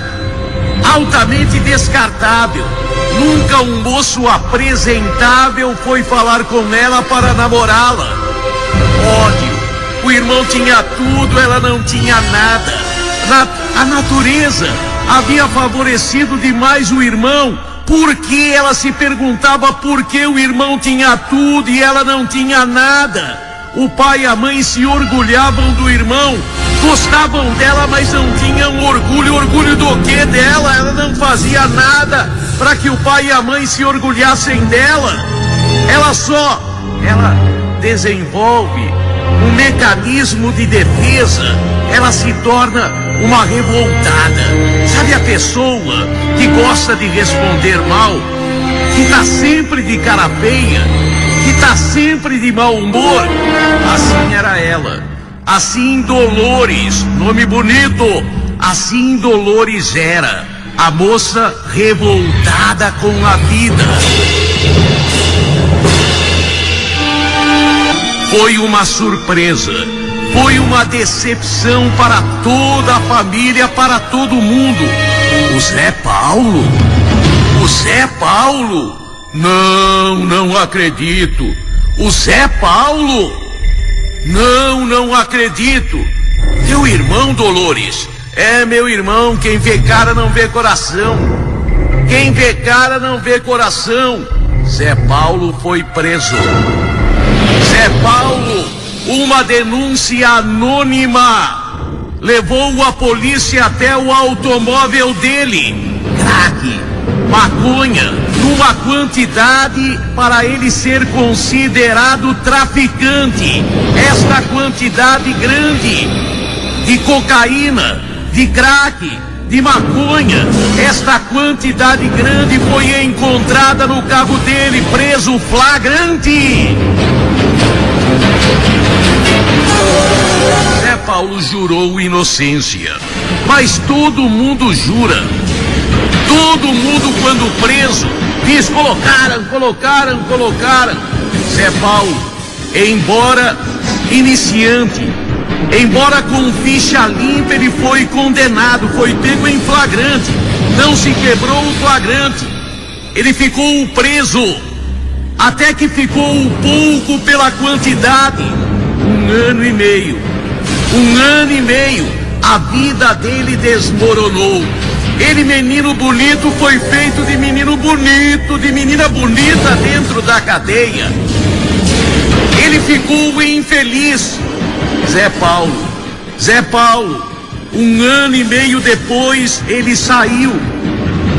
altamente descartável. Nunca um moço apresentável foi falar com ela para namorá-la. Ódio. O irmão tinha tudo, ela não tinha nada. A natureza havia favorecido demais o irmão. Porque ela se perguntava por que o irmão tinha tudo e ela não tinha nada. O pai e a mãe se orgulhavam do irmão, gostavam dela, mas não tinham orgulho. Orgulho do que dela? Ela não fazia nada para que o pai e a mãe se orgulhassem dela. Ela desenvolve um mecanismo de defesa. Ela se torna uma revoltada. Sabe a pessoa que gosta de responder mal, que tá sempre de cara feia, que tá sempre de mau humor? Assim era ela. Assim Dolores, nome bonito, assim Dolores era. A moça revoltada com a vida. Foi uma surpresa, foi uma decepção para toda a família, para todo mundo. O Zé Paulo? O Zé Paulo? Não acredito. O Zé Paulo? Não acredito. Teu irmão, Dolores? É, meu irmão, quem vê cara não vê coração. Quem vê cara não vê coração. Zé Paulo foi preso. Zé Paulo, uma denúncia anônima levou a polícia até o automóvel dele. Crack, maconha, numa quantidade para ele ser considerado traficante. Esta quantidade grande de cocaína, de crack, de maconha, esta quantidade grande foi encontrada no carro dele, preso flagrante. Zé Paulo jurou inocência, mas todo mundo jura. Todo mundo, quando preso, diz: colocaram. Zé Paulo, embora iniciante, embora com ficha limpa, ele foi condenado, foi pego em flagrante, não se quebrou o flagrante, ele ficou preso, até que ficou pouco pela quantidade. 1 ano e meio, a vida dele desmoronou. Ele, menino bonito, foi feito de menino bonito, de menina bonita dentro da cadeia. Ele ficou infeliz. Zé Paulo, 1 ano e meio depois, ele saiu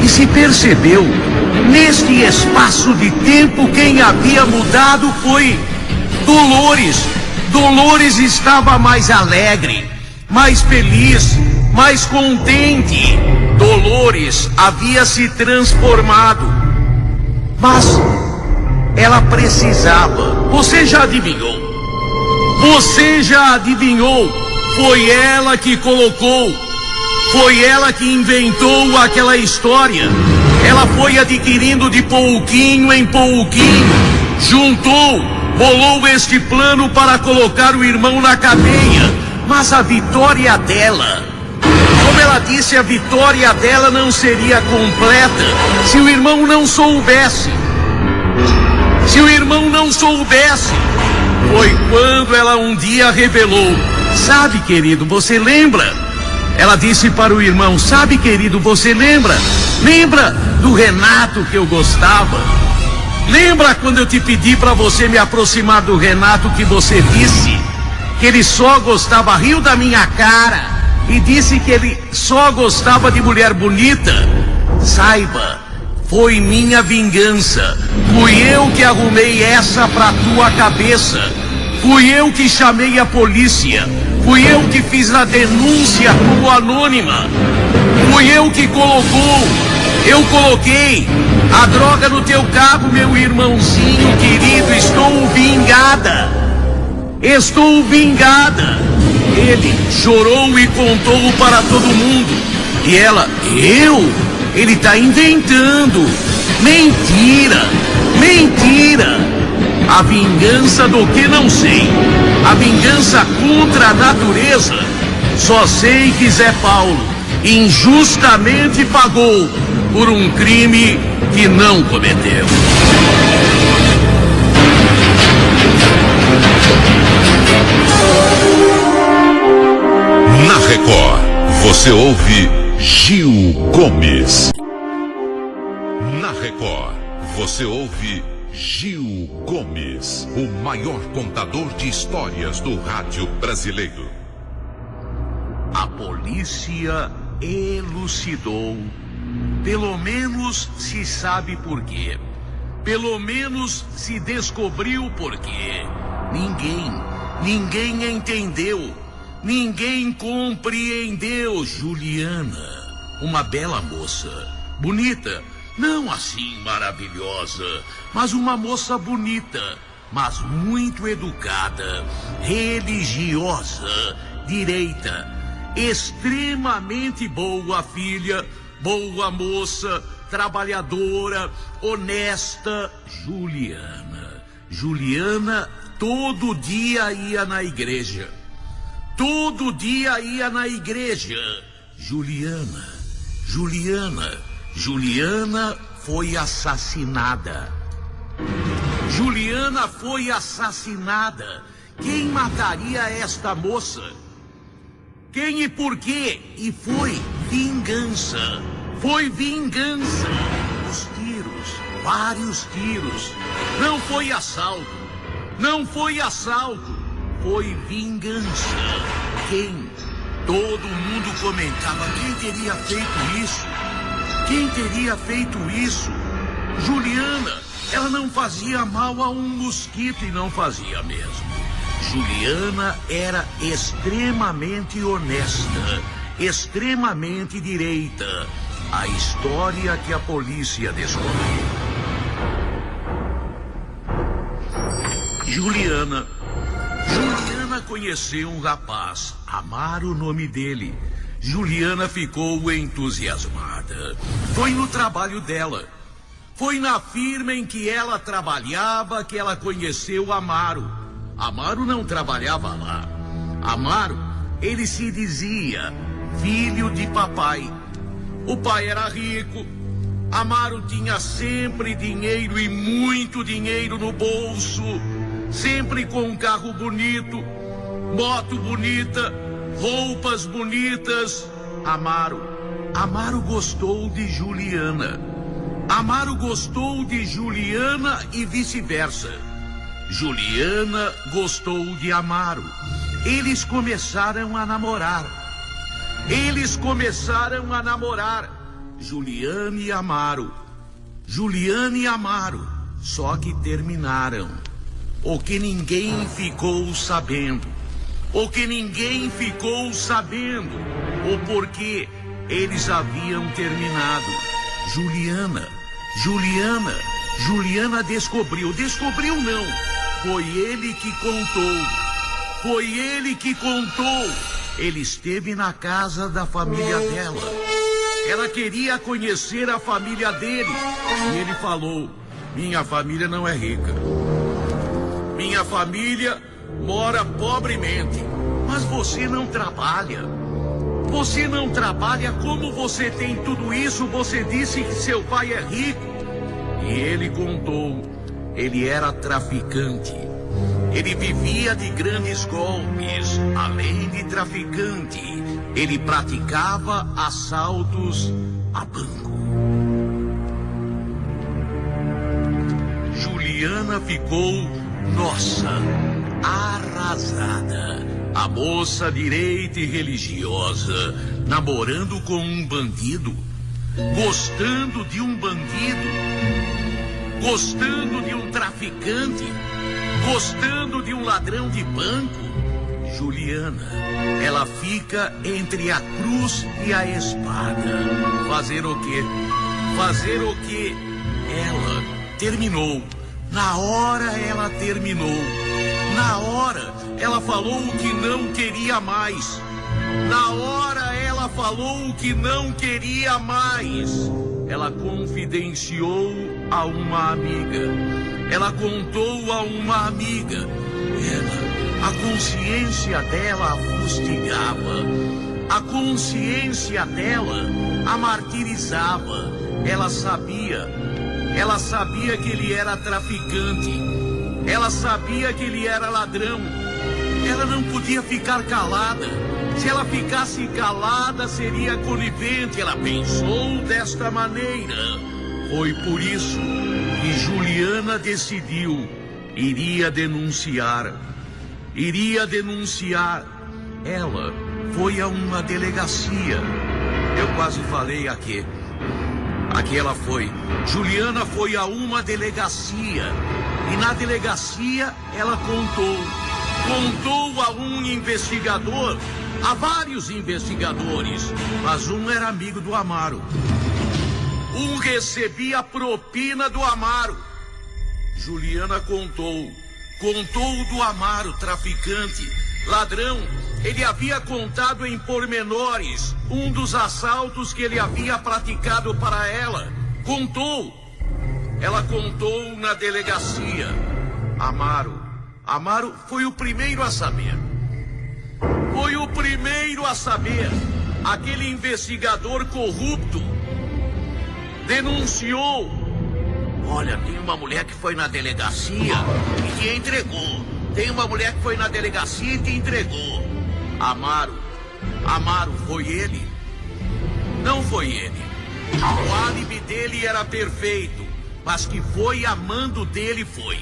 e se percebeu. Neste espaço de tempo, quem havia mudado foi Dolores. Dolores estava mais alegre, mais feliz, mais contente. Dolores havia se transformado, mas ela precisava. Você já adivinhou? Foi ela que colocou, foi ela que inventou aquela história. Ela foi adquirindo de pouquinho em pouquinho, juntou, bolou este plano para colocar o irmão na cadeia. Mas a vitória dela, como ela disse, a vitória dela não seria completa se o irmão não soubesse. Foi quando ela um dia revelou: sabe, querido, você lembra? Ela disse para o irmão: sabe, querido, você lembra? Lembra do Renato que eu gostava? Lembra quando eu te pedi para você me aproximar do Renato, que você disse que ele só gostava, riu da minha cara e disse que ele só gostava de mulher bonita? Saiba, foi minha vingança. Fui eu que arrumei essa pra tua cabeça. Fui eu que chamei a polícia. Fui eu que fiz a denúncia como anônima. Fui eu que eu coloquei a droga no teu carro, meu irmãozinho querido. Estou vingada. Ele chorou e contou para todo mundo. E ela: ele tá inventando. Mentira. A vingança do que não sei. A vingança contra a natureza. Só sei que Zé Paulo injustamente pagou por um crime que não cometeu. Na Record, você ouve Gil Gomes. Na Record, você ouve Gil Gomes, o maior contador de histórias do rádio brasileiro. A polícia elucidou. Pelo menos se sabe por quê. Pelo menos se descobriu por quê. Ninguém entendeu. Ninguém compreendeu Juliana. Uma bela moça. Bonita. Não assim maravilhosa, mas uma moça bonita, mas muito educada, religiosa, direita, extremamente boa filha, boa moça, trabalhadora, honesta, Juliana. Juliana todo dia ia na igreja. Todo dia ia na igreja. Juliana foi assassinada. Juliana foi assassinada. Quem mataria esta moça? Quem e por quê? E foi vingança. Foi vingança. Os tiros, vários tiros. Não foi assalto. Não foi assalto. Foi vingança. Quem? Todo mundo comentava quem teria feito isso. Quem teria feito isso? Juliana, ela não fazia mal a um mosquito e não fazia mesmo. Juliana era extremamente honesta, extremamente direita. A história que a polícia descobriu. Juliana conheceu um rapaz, Amaro o nome dele. Juliana ficou entusiasmada. Foi no trabalho dela. Foi na firma em que ela trabalhava que ela conheceu Amaro. Amaro não trabalhava lá. Amaro, ele se dizia filho de papai. O pai era rico. Amaro tinha sempre dinheiro e muito dinheiro no bolso. Sempre com um carro bonito, moto bonita, roupas bonitas. Amaro gostou de Juliana. Amaro gostou de Juliana e vice-versa. Juliana gostou de Amaro. Eles começaram a namorar. Juliana e Amaro. Só que terminaram. O que ninguém ficou sabendo. O porquê eles haviam terminado. Juliana descobriu. Descobriu não. Foi ele que contou. Ele esteve na casa da família dela. Ela queria conhecer a família dele. E ele falou: minha família não é rica. Minha família mora pobremente. Mas você não trabalha. Como você tem tudo isso? Você disse que seu pai é rico. E ele contou. Ele era traficante. Ele vivia de grandes golpes. Além de traficante, ele praticava assaltos a banco. Juliana ficou, arrasada. A moça direita e religiosa, namorando com um bandido, gostando de um bandido, gostando de um traficante, gostando de um ladrão de banco. Juliana, ela fica entre a cruz e a espada. Fazer o quê? Ela terminou. Na hora ela terminou. Na hora ela falou o que não queria mais. Ela confidenciou a uma amiga. Ela contou a uma amiga. A consciência dela a fustigava. A consciência dela a martirizava. Ela sabia que ele era traficante. Ela sabia que ele era ladrão. Ela não podia ficar calada. Se ela ficasse calada, seria conivente. Ela pensou desta maneira. Foi por isso que Juliana decidiu, iria denunciar. Ela foi a uma delegacia. Eu quase falei aqui. Aqui ela foi. Juliana foi a uma delegacia. E na delegacia ela contou a um investigador, a vários investigadores, mas um era amigo do Amaro. Um recebia propina do Amaro. Juliana contou do Amaro, traficante, ladrão. Ele havia contado em pormenores um dos assaltos que ele havia praticado para ela. Ela contou na delegacia. Amaro foi o primeiro a saber. Aquele investigador corrupto denunciou. Olha, tem uma mulher que foi na delegacia e te entregou. Tem uma mulher que foi na delegacia e te entregou. Amaro, foi ele? Não foi ele. O álibi dele era perfeito, mas que foi amando dele foi.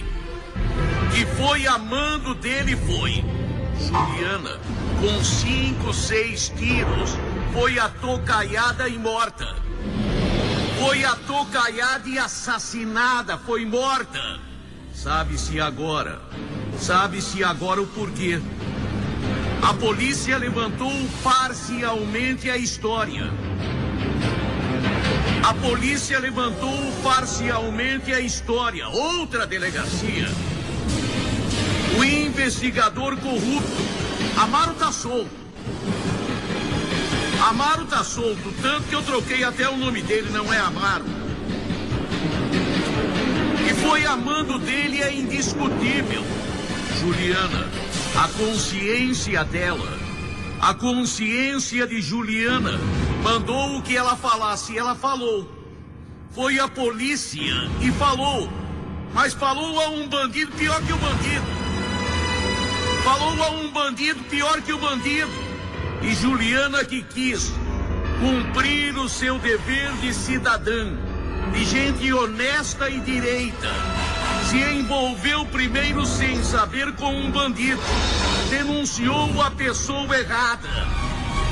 Juliana, com 5, 6 tiros, foi atocaiada e morta. Foi atocaiada e assassinada, foi morta. Sabe-se agora o porquê. A polícia levantou parcialmente a história. Outra delegacia. O investigador corrupto. Amaro tá solto, tanto que eu troquei até o nome dele, não é Amaro. E foi amando dele é indiscutível. Juliana, a consciência de Juliana mandou o que ela falasse, ela falou. Foi a polícia e falou, mas falou a um bandido pior que o bandido. E Juliana, que quis cumprir o seu dever de cidadã, de gente honesta e direita, se envolveu primeiro sem saber com um bandido, denunciou a pessoa errada.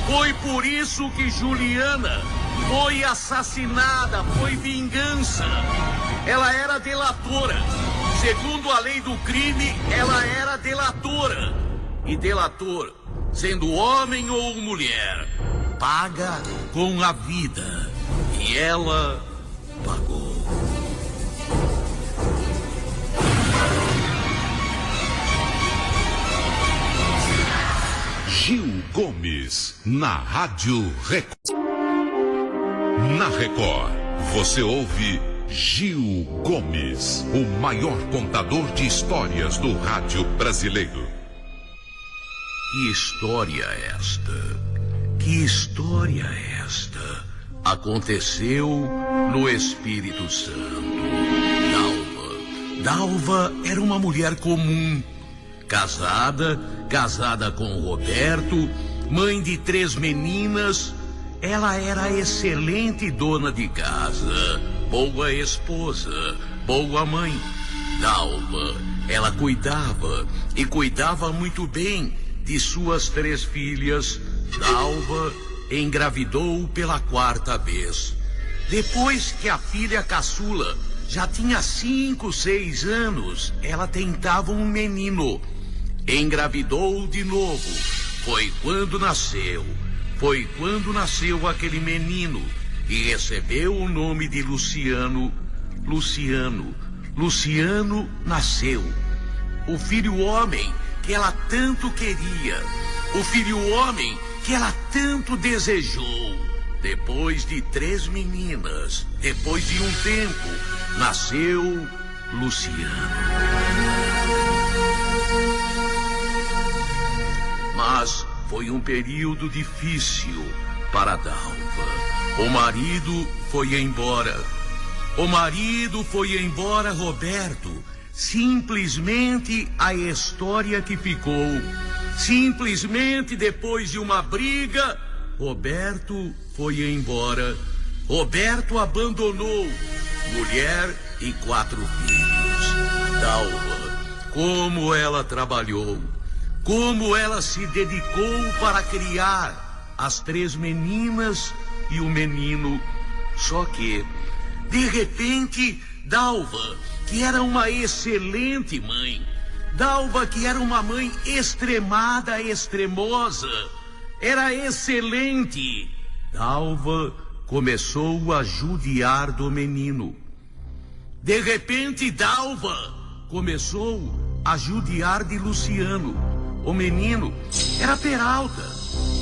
Foi por isso que Juliana foi assassinada, foi vingança. Ela era delatora. Segundo a lei do crime, ela era delatora. E delator, sendo homem ou mulher, paga com a vida. E ela pagou. Gil Gomes, na Rádio Record. Na Record, você ouve Gil Gomes, o maior contador de histórias do rádio brasileiro. Que história é esta? Aconteceu no Espírito Santo. Dalva era uma mulher comum, casada com Roberto, mãe de 3 meninas. Ela era excelente dona de casa, boa esposa, boa mãe. Dalva, ela cuidava muito bem de suas 3 filhas. Dalva engravidou pela 4ª vez. Depois que a filha caçula já tinha 5, 6 anos, ela tentava um menino. Engravidou de novo. Foi quando nasceu aquele menino e recebeu o nome de Luciano. Luciano nasceu. O filho homem que ela tanto queria. O filho homem que ela tanto desejou. Depois de 3 meninas, depois de um tempo, nasceu Luciano. Mas foi um período difícil para Dalva. O marido foi embora, Roberto. Simplesmente a história que ficou. Simplesmente depois de uma briga, Roberto foi embora. Roberto abandonou mulher e 4 filhos. Dalva, como ela trabalhou, como ela se dedicou para criar as 3 meninas e o menino. Só que, de repente, Dalva, que era uma excelente mãe, Dalva, que era uma mãe extremada, extremosa, era excelente, Dalva começou a judiar do menino. De repente, Dalva começou a judiar de Luciano. O menino era Peralta.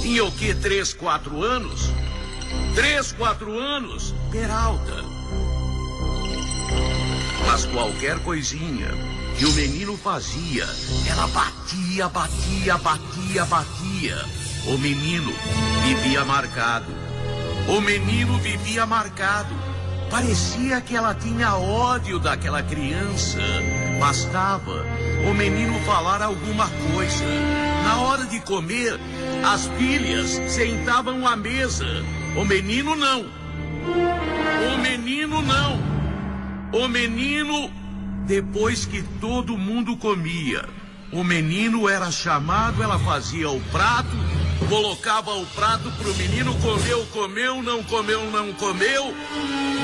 Tinha o quê? 3, 4 anos? 3, 4 anos, Peralta. Mas qualquer coisinha que o menino fazia, ela batia, batia, batia, batia. O menino vivia marcado. O menino vivia marcado. Parecia que ela tinha ódio daquela criança. Bastava o menino falar alguma coisa. Na hora de comer, as filhas sentavam à mesa. O menino não. O menino não. O menino, depois que todo mundo comia, o menino era chamado, ela fazia o prato, colocava o prato pro menino, comeu, comeu, não comeu, não comeu.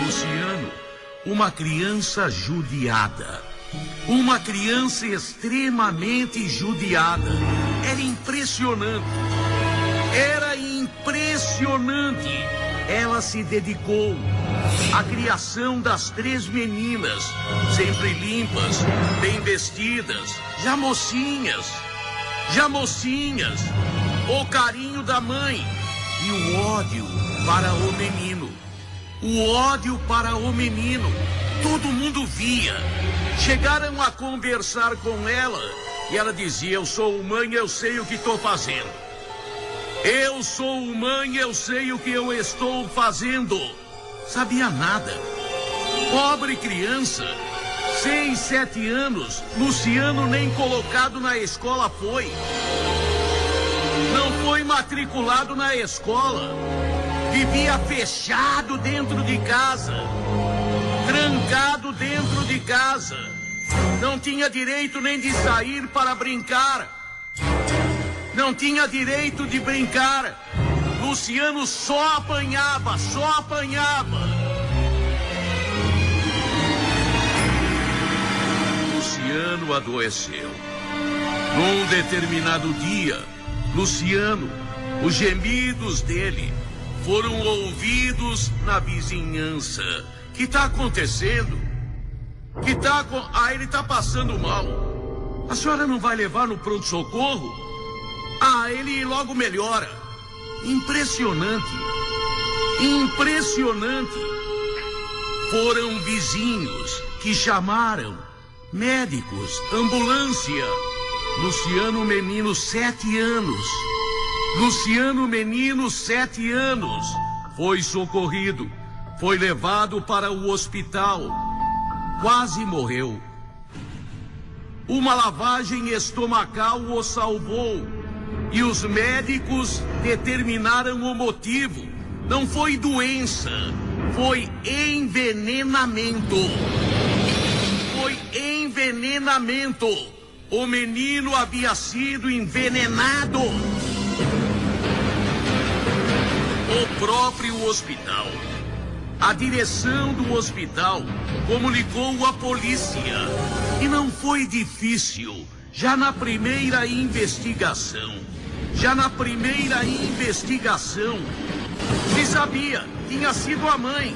Luciano, uma criança judiada, uma criança extremamente judiada. Era impressionante, era impressionante. Ela se dedicou à criação das 3 meninas, sempre limpas, bem vestidas, já mocinhas, o carinho da mãe e o ódio para o menino. O ódio para o menino, todo mundo via. Chegaram a conversar com ela e ela dizia: eu sou mãe, eu sei o que estou fazendo. Eu sou mãe, eu sei o que eu estou fazendo. Sabia nada. Pobre criança, 6, 7 anos, Luciano nem colocado na escola foi. Não foi matriculado na escola. Vivia fechado dentro de casa, trancado dentro de casa. Não tinha direito nem de sair para brincar. Não tinha direito de brincar. Luciano só apanhava, só apanhava. Luciano adoeceu. Num determinado dia, Luciano, os gemidos dele foram ouvidos na vizinhança. O que está acontecendo? Ele está passando mal. A senhora não vai levar no pronto-socorro? Ele logo melhora. Impressionante. Impressionante. Foram vizinhos que chamaram médicos, ambulância. Luciano, menino, 7 anos. Luciano, menino, 7 anos. Foi socorrido. Foi levado para o hospital. Quase morreu. Uma lavagem estomacal o salvou. E os médicos determinaram o motivo. Não foi doença, foi envenenamento. Foi envenenamento. O menino havia sido envenenado. O próprio hospital, a direção do hospital comunicou à polícia. E não foi difícil. Já na primeira investigação, se sabia, tinha sido a mãe.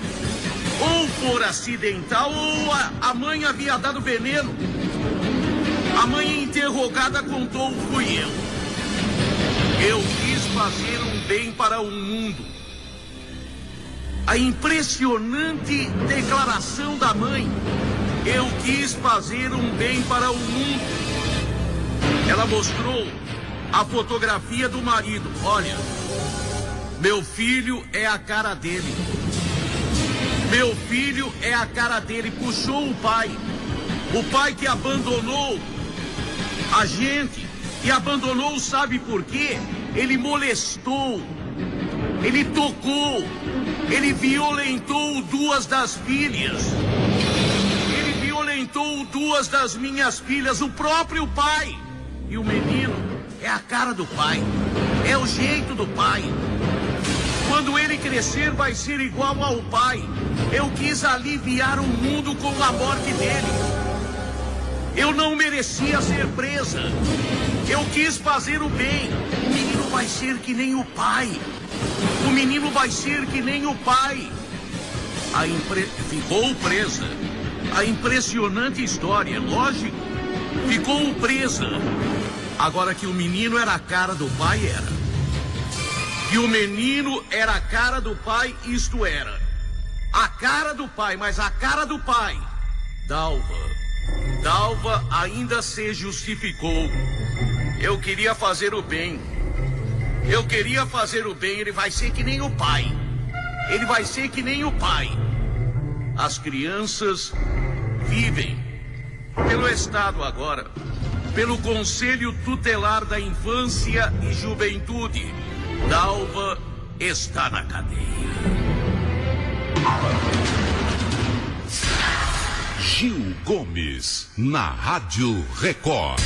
Ou por acidental, ou a mãe havia dado veneno. A mãe interrogada contou: fui eu. Eu quis fazer um bem para o mundo. A impressionante declaração da mãe: eu quis fazer um bem para o mundo. Ela mostrou a fotografia do marido. Olha, meu filho é a cara dele. Meu filho é a cara dele. Puxou o pai. O pai que abandonou a gente. E abandonou, sabe por quê? Ele molestou. Ele tocou. Ele violentou 2 das filhas. amamentou duas das minhas filhas, o próprio pai. E o menino é a cara do pai, é o jeito do pai. Quando ele crescer, vai ser igual ao pai. Eu quis aliviar o mundo com a morte dele. Eu não merecia ser presa. Eu quis fazer o bem. O menino vai ser que nem o pai. O menino vai ser que nem o pai. Ficou presa. A impressionante história, lógico. Ficou presa. Agora que o menino era a cara do pai, era. E o menino era a cara do pai, isto era. A cara do pai, mas a cara do pai. Dalva ainda se justificou. Eu queria fazer o bem. Eu queria fazer o bem, ele vai ser que nem o pai. Ele vai ser que nem o pai. As crianças vivem pelo Estado agora, pelo Conselho Tutelar da Infância e Juventude. Dalva está na cadeia. Gil Gomes, na Rádio Record.